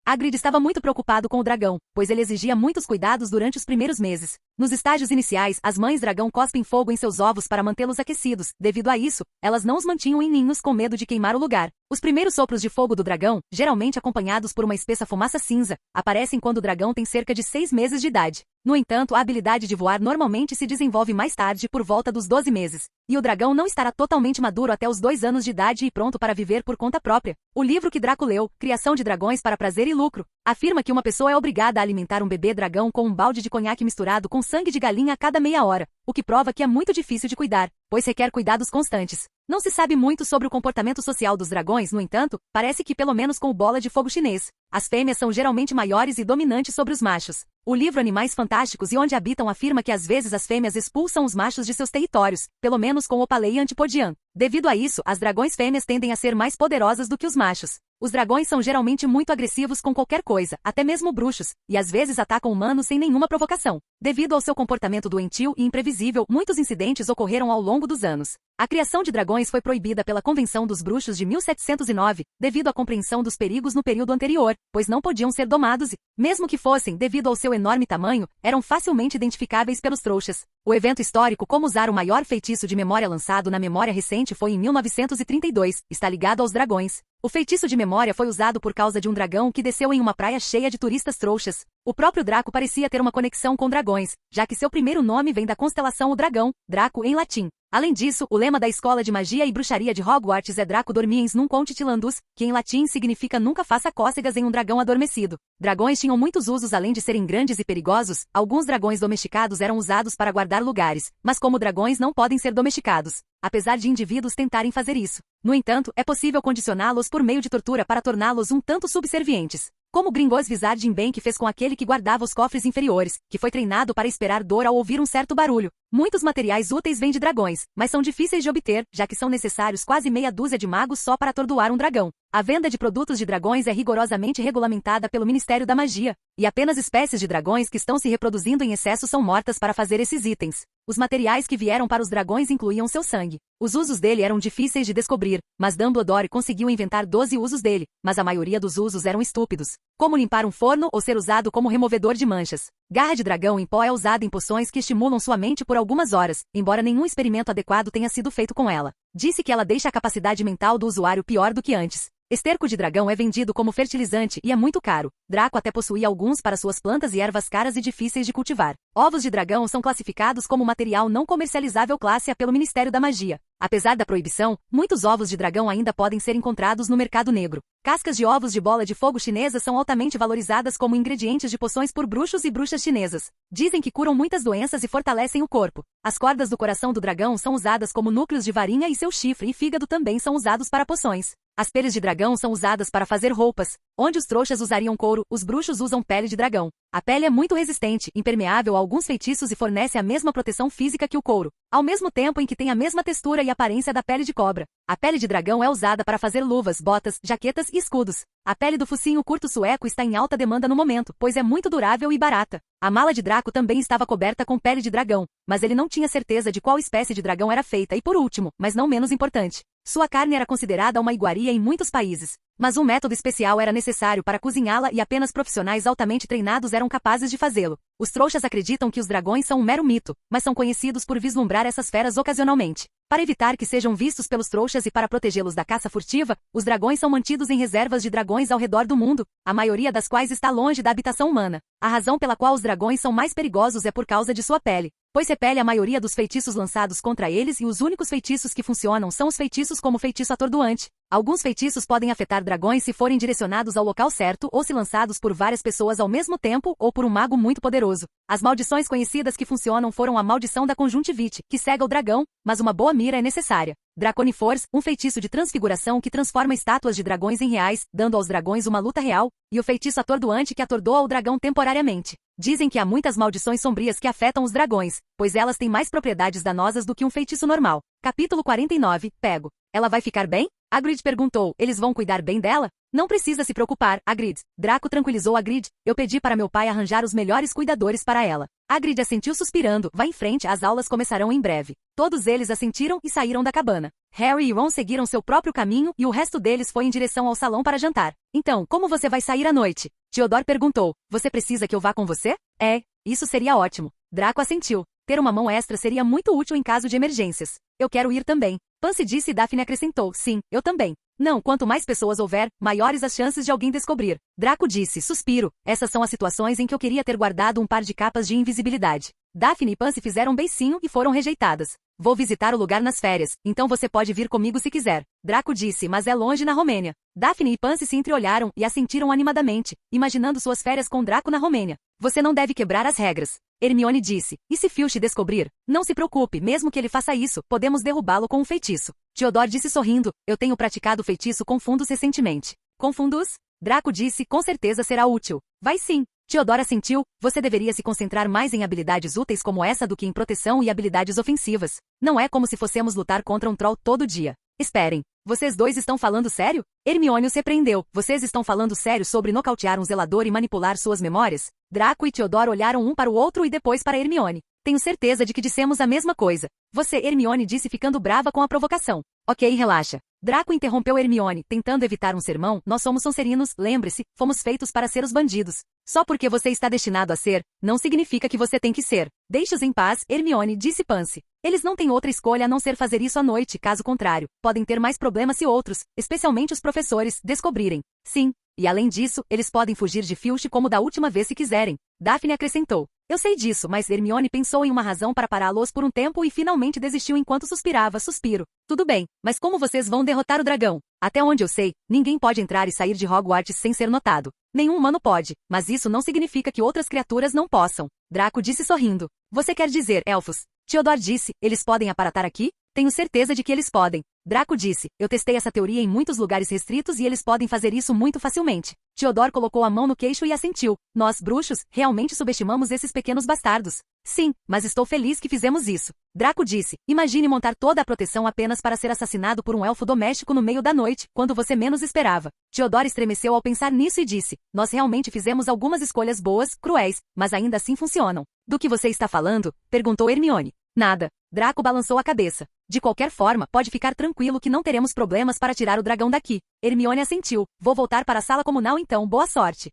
Hagrid estava muito preocupado com o dragão, pois ele exigia muitos cuidados durante os primeiros meses. Nos estágios iniciais, as mães dragão cospem fogo em seus ovos para mantê-los aquecidos. Devido a isso, elas não os mantinham em ninhos com medo de queimar o lugar. Os primeiros sopros de fogo do dragão, geralmente acompanhados por uma espessa fumaça cinza, aparecem quando o dragão tem cerca de 6 meses de idade. No entanto, a habilidade de voar normalmente se desenvolve mais tarde, por volta dos 12 meses. E o dragão não estará totalmente maduro até os 2 anos de idade e pronto para viver por conta própria. O livro que Draco leu, Criação de Dragões para Prazer e Lucro, Afirma que uma pessoa é obrigada a alimentar um bebê dragão com um balde de conhaque misturado com sangue de galinha a cada meia hora, o que prova que é muito difícil de cuidar, pois requer cuidados constantes. Não se sabe muito sobre o comportamento social dos dragões, no entanto, parece que pelo menos com o bola de fogo chinês, as fêmeas são geralmente maiores e dominantes sobre os machos. O livro Animais Fantásticos e Onde Habitam afirma que às vezes as fêmeas expulsam os machos de seus territórios, pelo menos com Opalei e Antipodian. Devido a isso, as dragões fêmeas tendem a ser mais poderosas do que os machos. Os dragões são geralmente muito agressivos com qualquer coisa, até mesmo bruxos, e às vezes atacam humanos sem nenhuma provocação. Devido ao seu comportamento doentio e imprevisível, muitos incidentes ocorreram ao longo dos anos. A criação de dragões foi proibida pela Convenção dos Bruxos de 1709, devido à compreensão dos perigos no período anterior, pois não podiam ser domados e, mesmo que fossem, devido ao seu enorme tamanho, eram facilmente identificáveis pelos trouxas. O evento histórico como usar o maior feitiço de memória lançado na memória recente foi em 1932, está ligado aos dragões. O feitiço de memória foi usado por causa de um dragão que desceu em uma praia cheia de turistas trouxas. O próprio Draco parecia ter uma conexão com dragões, já que seu primeiro nome vem da constelação o dragão, Draco em latim. Além disso, o lema da Escola de Magia e Bruxaria de Hogwarts é Draco dormiens nunc contintilandus, que em latim significa nunca faça cócegas em um dragão adormecido. Dragões tinham muitos usos além de serem grandes e perigosos, alguns dragões domesticados eram usados para guardar lugares, mas como dragões não podem ser domesticados, apesar de indivíduos tentarem fazer isso. No entanto, é possível condicioná-los por meio de tortura para torná-los um tanto subservientes. Como Gringos Wizarding Bank fez com aquele que guardava os cofres inferiores, que foi treinado para esperar dor ao ouvir um certo barulho. Muitos materiais úteis vêm de dragões, mas são difíceis de obter, já que são necessários quase meia dúzia de magos só para atordoar um dragão. A venda de produtos de dragões é rigorosamente regulamentada pelo Ministério da Magia, e apenas espécies de dragões que estão se reproduzindo em excesso são mortas para fazer esses itens. Os materiais que vieram para os dragões incluíam seu sangue. Os usos dele eram difíceis de descobrir, mas Dumbledore conseguiu inventar 12 usos dele, mas a maioria dos usos eram estúpidos. Como limpar um forno ou ser usado como removedor de manchas. Garra de dragão em pó é usada em poções que estimulam sua mente por algumas horas, embora nenhum experimento adequado tenha sido feito com ela. Disse que ela deixa a capacidade mental do usuário pior do que antes. Esterco de dragão é vendido como fertilizante e é muito caro. Draco até possuía alguns para suas plantas e ervas caras e difíceis de cultivar. Ovos de dragão são classificados como material não comercializável classe A pelo Ministério da Magia. Apesar da proibição, muitos ovos de dragão ainda podem ser encontrados no mercado negro. Cascas de ovos de bola de fogo chinesas são altamente valorizadas como ingredientes de poções por bruxos e bruxas chinesas. Dizem que curam muitas doenças e fortalecem o corpo. As cordas do coração do dragão são usadas como núcleos de varinha e seu chifre e fígado também são usados para poções. As peles de dragão são usadas para fazer roupas. Onde os trouxas usariam couro, os bruxos usam pele de dragão. A pele é muito resistente, impermeável a alguns feitiços e fornece a mesma proteção física que o couro, ao mesmo tempo em que tem a mesma textura e aparência da pele de cobra. A pele de dragão é usada para fazer luvas, botas, jaquetas e escudos. A pele do focinho curto sueco está em alta demanda no momento, pois é muito durável e barata. A mala de Draco também estava coberta com pele de dragão, mas ele não tinha certeza de qual espécie de dragão era feita e por último, mas não menos importante, sua carne era considerada uma iguaria em muitos países. Mas um método especial era necessário para cozinhá-la e apenas profissionais altamente treinados eram capazes de fazê-lo. Os trouxas acreditam que os dragões são um mero mito, mas são conhecidos por vislumbrar essas feras ocasionalmente. Para evitar que sejam vistos pelos trouxas e para protegê-los da caça furtiva, os dragões são mantidos em reservas de dragões ao redor do mundo, a maioria das quais está longe da habitação humana. A razão pela qual os dragões são mais perigosos é por causa de sua pele, pois repele a maioria dos feitiços lançados contra eles e os únicos feitiços que funcionam são os feitiços como feitiço atordoante. Alguns feitiços podem afetar dragões se forem direcionados ao local certo ou se lançados por várias pessoas ao mesmo tempo ou por um mago muito poderoso. As maldições conhecidas que funcionam foram a maldição da conjuntivite, que cega o dragão, mas uma boa mira é necessária. Draconiforce, um feitiço de transfiguração que transforma estátuas de dragões em reais, dando aos dragões uma luta real, e o feitiço atordoante que atordoa o dragão temporariamente. Dizem que há muitas maldições sombrias que afetam os dragões, pois elas têm mais propriedades danosas do que um feitiço normal. Capítulo 49, Pego. Ela vai ficar bem? Hagrid perguntou, eles vão cuidar bem dela? Não precisa se preocupar, Hagrid. Draco tranquilizou Hagrid, eu pedi para meu pai arranjar os melhores cuidadores para ela. Hagrid assentiu suspirando, vá em frente, as aulas começarão em breve. Todos eles assentiram e saíram da cabana. Harry e Ron seguiram seu próprio caminho e o resto deles foi em direção ao salão para jantar. Então, como você vai sair à noite? Theodore perguntou, você precisa que eu vá com você? É, isso seria ótimo. Draco assentiu. Ter uma mão extra seria muito útil em caso de emergências. Eu quero ir também. Pansy disse e Daphne acrescentou, sim, eu também. Não, quanto mais pessoas houver, maiores as chances de alguém descobrir. Draco disse, suspiro, essas são as situações em que eu queria ter guardado um par de capas de invisibilidade. Daphne e Pansy fizeram beicinho e foram rejeitadas. Vou visitar o lugar nas férias, então você pode vir comigo se quiser. Draco disse, mas é longe na Romênia. Daphne e Pansy se entreolharam e assentiram animadamente, imaginando suas férias com Draco na Romênia. Você não deve quebrar as regras. Hermione disse, e se Filch descobrir? Não se preocupe, mesmo que ele faça isso, podemos derrubá-lo com um feitiço. Theodore disse sorrindo, eu tenho praticado feitiço com fundos recentemente. Com fundos? Draco disse, com certeza será útil. Vai sim. Theodore assentiu, você deveria se concentrar mais em habilidades úteis como essa do que em proteção e habilidades ofensivas. Não é como se fossemos lutar contra um troll todo dia. Esperem. Vocês dois estão falando sério? Hermione os repreendeu. Vocês estão falando sério sobre nocautear um zelador e manipular suas memórias? Draco e Theodore olharam um para o outro e depois para Hermione. Tenho certeza de que dissemos a mesma coisa. Você, Hermione disse ficando brava com a provocação. Ok, relaxa. Draco interrompeu Hermione, tentando evitar um sermão. Nós somos Sonserinos, lembre-se, fomos feitos para ser os bandidos. Só porque você está destinado a ser, não significa que você tem que ser. Deixe-os em paz, Hermione, disse Pansy. Eles não têm outra escolha a não ser fazer isso à noite, caso contrário, podem ter mais problemas se outros, especialmente os professores, descobrirem. Sim, e além disso, eles podem fugir de Filch como da última vez se quiserem. Daphne acrescentou. Eu sei disso, mas Hermione pensou em uma razão para pará-los por um tempo e finalmente desistiu enquanto suspirava, suspiro. Tudo bem, mas como vocês vão derrotar o dragão? Até onde eu sei, ninguém pode entrar e sair de Hogwarts sem ser notado. Nenhum humano pode, mas isso não significa que outras criaturas não possam. Draco disse sorrindo. Você quer dizer, elfos? Theodore disse, eles podem aparatar aqui? Tenho certeza de que eles podem. Draco disse, eu testei essa teoria em muitos lugares restritos e eles podem fazer isso muito facilmente. Theodore colocou a mão no queixo e assentiu. Nós, bruxos, realmente subestimamos esses pequenos bastardos. Sim, mas estou feliz que fizemos isso. Draco disse, imagine montar toda a proteção apenas para ser assassinado por um elfo doméstico no meio da noite, quando você menos esperava. Theodore estremeceu ao pensar nisso e disse, nós realmente fizemos algumas escolhas boas, cruéis, mas ainda assim funcionam. Do que você está falando? Perguntou Hermione. Nada. Draco balançou a cabeça. De qualquer forma, pode ficar tranquilo que não teremos problemas para tirar o dragão daqui. Hermione assentiu. Vou voltar para a sala comunal então, boa sorte.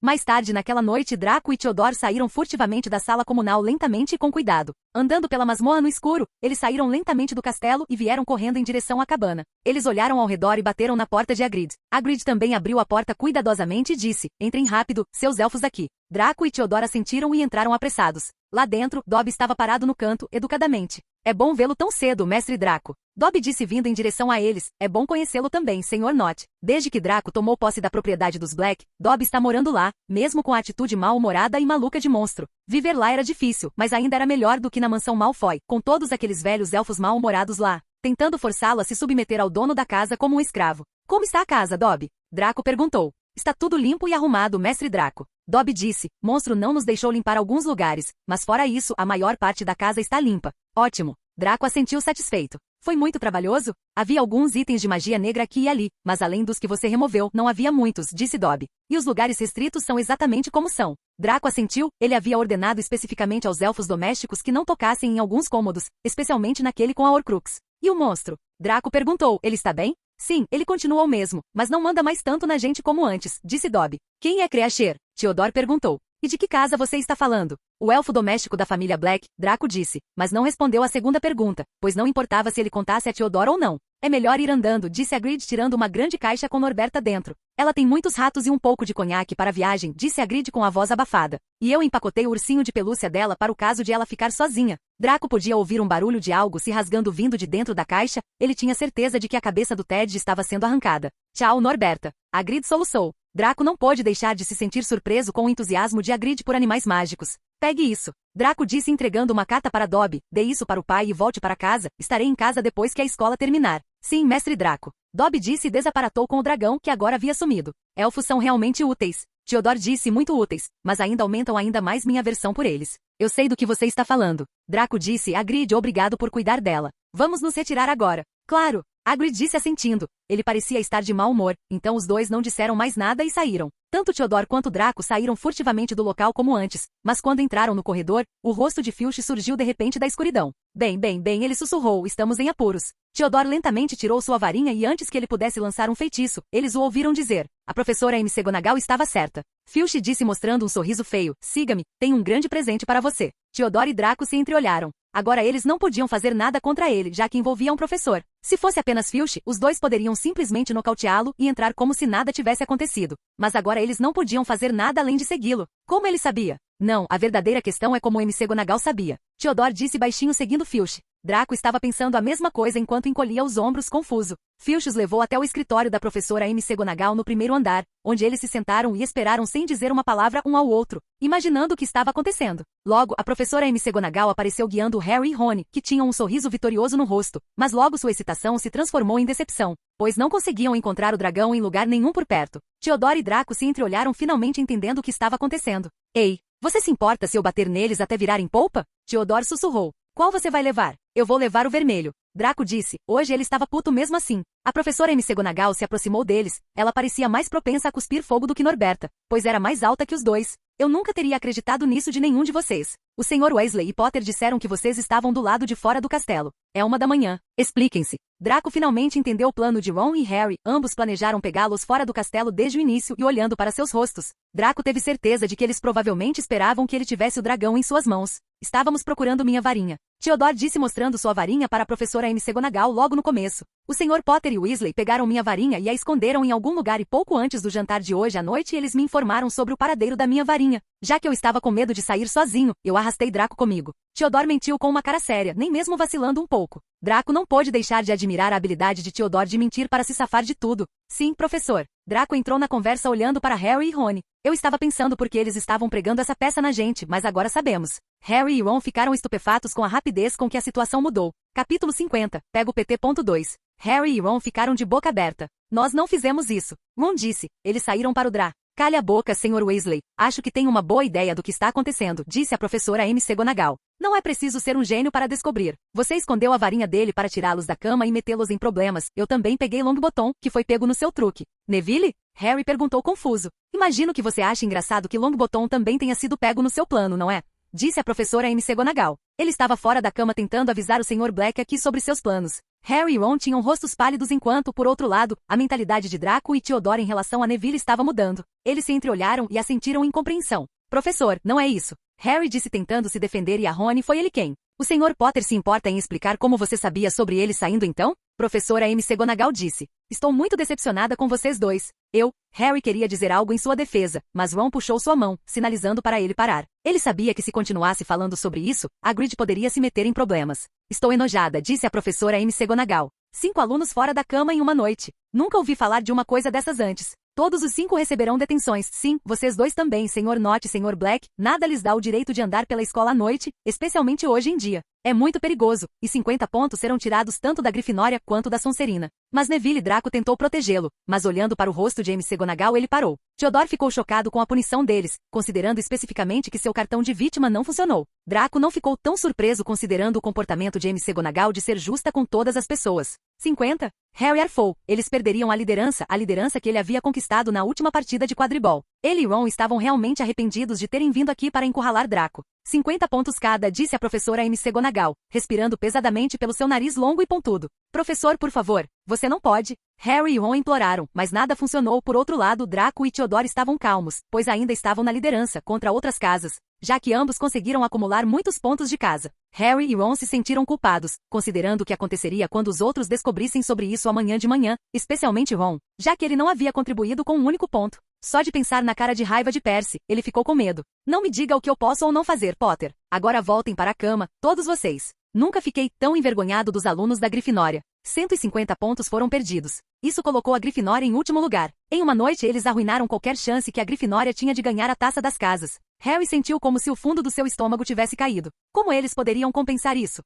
Mais tarde naquela noite, Draco e Theodore saíram furtivamente da sala comunal lentamente e com cuidado. Andando pela masmorra no escuro, eles saíram lentamente do castelo e vieram correndo em direção à cabana. Eles olharam ao redor e bateram na porta de Hagrid. Hagrid também abriu a porta cuidadosamente e disse, entrem rápido, seus elfos aqui. Draco e Theodore assentiram e entraram apressados. Lá dentro, Dobby estava parado no canto, educadamente. É bom vê-lo tão cedo, mestre Draco. Dobby disse vindo em direção a eles. É bom conhecê-lo também, Sr. Nott. Desde que Draco tomou posse da propriedade dos Black, Dobby está morando lá, mesmo com a atitude mal-humorada e maluca de monstro. Viver lá era difícil, mas ainda era melhor do que na mansão Malfoy, com todos aqueles velhos elfos mal-humorados lá, tentando forçá-lo a se submeter ao dono da casa como um escravo. Como está a casa, Dobby? Draco perguntou. Está tudo limpo e arrumado, mestre Draco. Dobby disse, monstro não nos deixou limpar alguns lugares, mas fora isso, a maior parte da casa está limpa. Ótimo. Draco assentiu satisfeito. Foi muito trabalhoso? Havia alguns itens de magia negra aqui e ali, mas além dos que você removeu, não havia muitos, disse Dobby. E os lugares restritos são exatamente como são. Draco assentiu, ele havia ordenado especificamente aos elfos domésticos que não tocassem em alguns cômodos, especialmente naquele com a Horcrux. E o monstro? Draco perguntou, ele está bem? Sim, ele continua o mesmo, mas não manda mais tanto na gente como antes, disse Dobby. Quem é Creacher? Theodore perguntou. E de que casa você está falando? O elfo doméstico da família Black, Draco disse, mas não respondeu à segunda pergunta, pois não importava se ele contasse a Theodore ou não. É melhor ir andando, disse Hagrid tirando uma grande caixa com Norberta dentro. Ela tem muitos ratos e um pouco de conhaque para a viagem, disse Hagrid com a voz abafada. E eu empacotei o ursinho de pelúcia dela para o caso de ela ficar sozinha. Draco podia ouvir um barulho de algo se rasgando vindo de dentro da caixa, ele tinha certeza de que a cabeça do Ted estava sendo arrancada. Tchau, Norberta. Hagrid soluçou. Draco não pôde deixar de se sentir surpreso com o entusiasmo de Hagrid por animais mágicos. Pegue isso. Draco disse entregando uma carta para Dobby. Dê isso para o pai e volte para casa. Estarei em casa depois que a escola terminar. Sim, mestre Draco. Dobby disse e desaparatou com o dragão que agora havia sumido. Elfos são realmente úteis. Theodore disse muito úteis, mas ainda aumentam ainda mais minha aversão por eles. Eu sei do que você está falando. Draco disse Hagrid, obrigado por cuidar dela. Vamos nos retirar agora. Claro. Hagrid disse assentindo. Ele parecia estar de mau humor, então os dois não disseram mais nada e saíram. Tanto Theodore quanto Draco saíram furtivamente do local como antes, mas quando entraram no corredor, o rosto de Filch surgiu de repente da escuridão. Bem, ele sussurrou, estamos em apuros. Theodore lentamente tirou sua varinha e antes que ele pudesse lançar um feitiço, eles o ouviram dizer. A professora McGonagall estava certa. Filch disse mostrando um sorriso feio, siga-me, tenho um grande presente para você. Theodore e Draco se entreolharam. Agora eles não podiam fazer nada contra ele, já que envolvia um professor. Se fosse apenas Filch, os dois poderiam simplesmente nocauteá-lo e entrar como se nada tivesse acontecido. Mas agora eles não podiam fazer nada além de segui-lo. Como ele sabia? Não, a verdadeira questão é como McGonagall sabia. Theodore disse baixinho seguindo Filch. Draco estava pensando a mesma coisa enquanto encolhia os ombros confuso. Filch os levou até o escritório da professora McGonagall no primeiro andar, onde eles se sentaram e esperaram sem dizer uma palavra um ao outro, imaginando o que estava acontecendo. Logo, a professora McGonagall apareceu guiando Harry e Rony, que tinham um sorriso vitorioso no rosto, mas logo sua excitação se transformou em decepção, pois não conseguiam encontrar o dragão em lugar nenhum por perto. Theodore e Draco se entreolharam finalmente entendendo o que estava acontecendo. Ei, você se importa se eu bater neles até virarem polpa? Theodore sussurrou. Qual você vai levar? Eu vou levar o vermelho. Draco disse. Hoje ele estava puto mesmo assim. A professora McGonagall se aproximou deles. Ela parecia mais propensa a cuspir fogo do que Norberta, pois era mais alta que os dois. Eu nunca teria acreditado nisso de nenhum de vocês. O Sr. Weasley e Potter disseram que vocês estavam do lado de fora do castelo. É 1 da manhã. Expliquem-se. Draco finalmente entendeu o plano de Ron e Harry. Ambos planejaram pegá-los fora do castelo desde o início e olhando para seus rostos. Draco teve certeza de que eles provavelmente esperavam que ele tivesse o dragão em suas mãos. Estávamos procurando minha varinha. Theodore disse mostrando sua varinha para a professora McGonagall logo no começo. O Sr. Potter e Weasley pegaram minha varinha e a esconderam em algum lugar e pouco antes do jantar de hoje à noite eles me informaram sobre o paradeiro da minha varinha. Já que eu estava com medo de sair sozinho, eu arrastei Draco comigo. Theodore mentiu com uma cara séria, nem mesmo vacilando um pouco. Draco não pôde deixar de admirar a habilidade de Theodore de mentir para se safar de tudo. Sim, professor. Draco entrou na conversa olhando para Harry e Rony. Eu estava pensando porque eles estavam pregando essa peça na gente, mas agora sabemos. Harry e Ron ficaram estupefatos com a rapidez com que a situação mudou. Capítulo 50. Pega o PT.2. Harry e Ron ficaram de boca aberta. Nós não fizemos isso. Ron disse. Eles saíram para o Dra. Calhe a boca, Sr. Weasley. Acho que tenho uma boa ideia do que está acontecendo, disse a professora McGonagall. Não é preciso ser um gênio para descobrir. Você escondeu a varinha dele para tirá-los da cama e metê-los em problemas. Eu também peguei Longbottom, que foi pego no seu truque. Neville? Harry perguntou confuso. Imagino que você ache engraçado que Longbottom também tenha sido pego no seu plano, não é? Disse a professora McGonagall. Ele estava fora da cama tentando avisar o Sr. Black aqui sobre seus planos. Harry e Ron tinham rostos pálidos enquanto, por outro lado, a mentalidade de Draco e Theodore em relação a Neville estava mudando. Eles se entreolharam e assentiram em compreensão. Professor, não é isso. Harry disse tentando se defender e a Rony foi ele quem. O Sr. Potter se importa em explicar como você sabia sobre ele saindo então? Professora McGonagall disse. Estou muito decepcionada com vocês dois. Harry queria dizer algo em sua defesa, mas Ron puxou sua mão, sinalizando para ele parar. Ele sabia que se continuasse falando sobre isso, Hagrid poderia se meter em problemas. Estou enojada, disse a professora McGonagall. 5 alunos fora da cama em uma noite. Nunca ouvi falar de uma coisa dessas antes. Todos os 5 receberão detenções. Sim, vocês dois também, Sr. Nott e Sr. Black. Nada lhes dá o direito de andar pela escola à noite, especialmente hoje em dia. É muito perigoso, e 50 pontos serão tirados tanto da Grifinória quanto da Sonserina. Mas Neville Draco tentou protegê-lo, mas olhando para o rosto de McGonagall ele parou. Theodore ficou chocado com a punição deles, considerando especificamente que seu cartão de vítima não funcionou. Draco não ficou tão surpreso considerando o comportamento de McGonagall de ser justa com todas as pessoas. 50? Harry arfou. Eles perderiam a liderança que ele havia conquistado na última partida de quadribol. Ele e Ron estavam realmente arrependidos de terem vindo aqui para encurralar Draco. 50 pontos cada, disse a professora McGonagall, respirando pesadamente pelo seu nariz longo e pontudo. Professor, por favor, você não pode. Harry e Ron imploraram, mas nada funcionou. Por outro lado, Draco e Theodore estavam calmos, pois ainda estavam na liderança contra outras casas, já que ambos conseguiram acumular muitos pontos de casa. Harry e Ron se sentiram culpados, considerando o que aconteceria quando os outros descobrissem sobre isso amanhã de manhã, especialmente Ron, já que ele não havia contribuído com um único ponto. Só de pensar na cara de raiva de Percy, ele ficou com medo. Não me diga o que eu posso ou não fazer, Potter. Agora voltem para a cama, todos vocês. Nunca fiquei tão envergonhado dos alunos da Grifinória. 150 pontos foram perdidos. Isso colocou a Grifinória em último lugar. Em uma noite eles arruinaram qualquer chance que a Grifinória tinha de ganhar a Taça das Casas. Harry sentiu como se o fundo do seu estômago tivesse caído. Como eles poderiam compensar isso?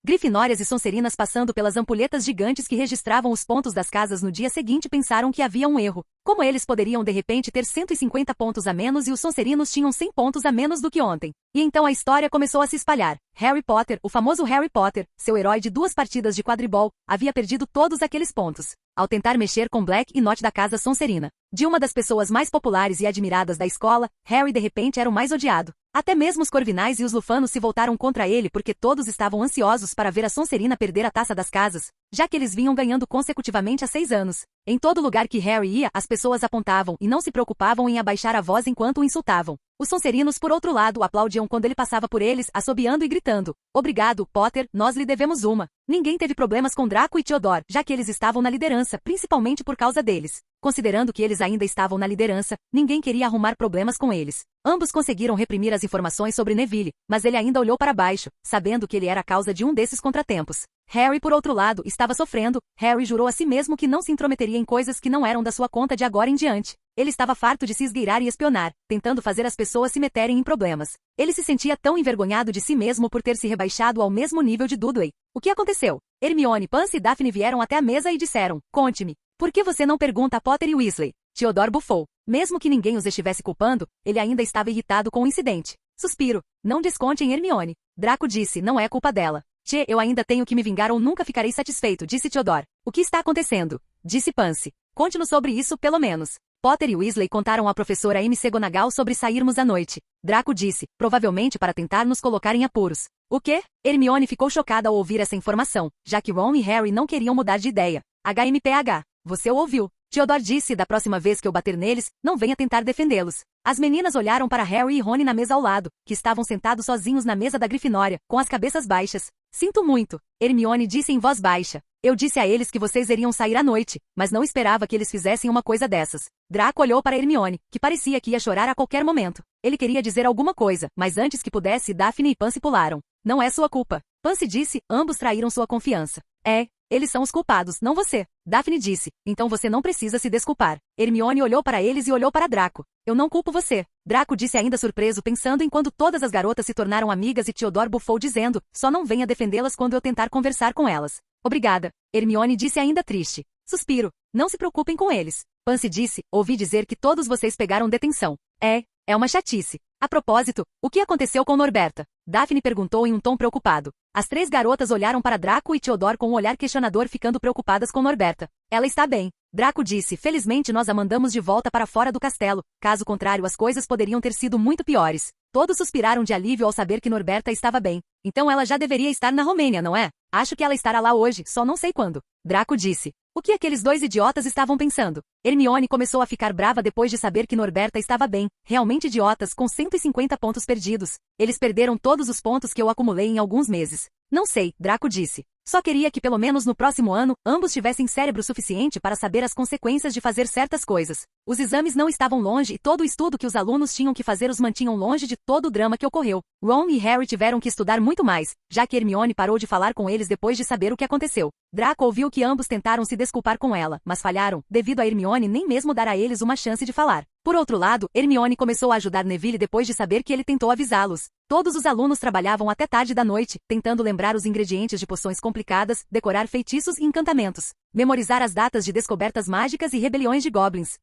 Grifinórias e Sonserinas passando pelas ampulhetas gigantes que registravam os pontos das casas no dia seguinte pensaram que havia um erro. Como eles poderiam de repente ter 150 pontos a menos e os Sonserinos tinham 100 pontos a menos do que ontem? E então a história começou a se espalhar. Harry Potter, o famoso Harry Potter, seu herói de 2 partidas de quadribol, havia perdido todos aqueles pontos, ao tentar mexer com Black e Nott da casa Sonserina. De uma das pessoas mais populares e admiradas da escola, Harry de repente era o mais odiado. Até mesmo os Corvinais e os Lufanos se voltaram contra ele porque todos estavam ansiosos para ver a Sonserina perder a Taça das Casas, já que eles vinham ganhando consecutivamente há 6 anos. Em todo lugar que Harry ia, as pessoas apontavam e não se preocupavam em abaixar a voz enquanto o insultavam. Os Sonserinos, por outro lado, aplaudiam quando ele passava por eles, assobiando e gritando. Obrigado, Potter, nós lhe devemos uma. Ninguém teve problemas com Draco e Theodore, já que eles estavam na liderança, principalmente por causa deles. considerando que eles ainda estavam na liderança, ninguém queria arrumar problemas com eles. Ambos conseguiram reprimir as informações sobre Neville, mas ele ainda olhou para baixo, sabendo que ele era a causa de um desses contratempos. Harry, por outro lado, estava sofrendo. Harry jurou a si mesmo que não se intrometeria em coisas que não eram da sua conta de agora em diante. Ele estava farto de se esgueirar e espionar, tentando fazer as pessoas se meterem em problemas. Ele se sentia tão envergonhado de si mesmo por ter se rebaixado ao mesmo nível de Dudley. O que aconteceu? Hermione, Pansy e Daphne vieram até a mesa e disseram: "Conte-me, por que você não pergunta a Potter e Weasley?" Theodore bufou. Mesmo que ninguém os estivesse culpando, ele ainda estava irritado com o incidente. Suspiro. "Não desconte em Hermione." Draco disse: "Não é culpa dela." "Tchê, eu ainda tenho que me vingar ou nunca ficarei satisfeito", disse Theodore. "O que está acontecendo?" disse Pansy. "Conte-nos sobre isso, pelo menos." Potter e Weasley contaram à professora McGonagall sobre sairmos à noite. Draco disse: "Provavelmente para tentar nos colocar em apuros." "O quê?" Hermione ficou chocada ao ouvir essa informação, já que Ron e Harry não queriam mudar de ideia. "HMPH. Você o ouviu." Theodore disse: "Da próxima vez que eu bater neles, não venha tentar defendê-los." As meninas olharam para Harry e Rony na mesa ao lado, que estavam sentados sozinhos na mesa da Grifinória, com as cabeças baixas. "Sinto muito." Hermione disse em voz baixa. "Eu disse a eles que vocês iriam sair à noite, mas não esperava que eles fizessem uma coisa dessas." Draco olhou para Hermione, que parecia que ia chorar a qualquer momento. Ele queria dizer alguma coisa, mas antes que pudesse, Daphne e Pansy pularam. "Não é sua culpa." Pansy disse: "Ambos traíram sua confiança." Eles são os culpados, não você." Daphne disse: "Então você não precisa se desculpar." Hermione olhou para eles e olhou para Draco. "Eu não culpo você." Draco disse ainda surpreso, pensando em quando todas as garotas se tornaram amigas, e Theodore bufou dizendo: "Só não venha defendê-las quando eu tentar conversar com elas." "Obrigada." Hermione disse ainda triste. Suspiro. "Não se preocupem com eles." Pansy disse: "Ouvi dizer que todos vocês pegaram detenção." É uma chatice." "A propósito, o que aconteceu com Norberta?" Daphne perguntou em um tom preocupado. As três garotas olharam para Draco e Theodore com um olhar questionador, ficando preocupadas com Norberta. "Ela está bem." Draco disse: "Felizmente nós a mandamos de volta para fora do castelo, caso contrário as coisas poderiam ter sido muito piores." Todos suspiraram de alívio ao saber que Norberta estava bem. "Então ela já deveria estar na Romênia, não é?" "Acho que ela estará lá hoje, só não sei quando." Draco disse. O que aqueles dois idiotas estavam pensando? Hermione começou a ficar brava depois de saber que Norberta estava bem. Realmente idiotas, com 150 pontos perdidos. Eles perderam todos os pontos que eu acumulei em alguns meses. "Não sei", Draco disse. "Só queria que pelo menos no próximo ano, ambos tivessem cérebro suficiente para saber as consequências de fazer certas coisas." Os exames não estavam longe e todo o estudo que os alunos tinham que fazer os mantinham longe de todo o drama que ocorreu. Ron e Harry tiveram que estudar muito mais, já que Hermione parou de falar com eles depois de saber o que aconteceu. Draco ouviu que ambos tentaram se desculpar com ela, mas falharam, devido a Hermione nem mesmo dar a eles uma chance de falar. Por outro lado, Hermione começou a ajudar Neville depois de saber que ele tentou avisá-los. Todos os alunos trabalhavam até tarde da noite, tentando lembrar os ingredientes de poções complicadas, decorar feitiços e encantamentos, memorizar as datas de descobertas mágicas e rebeliões de goblins.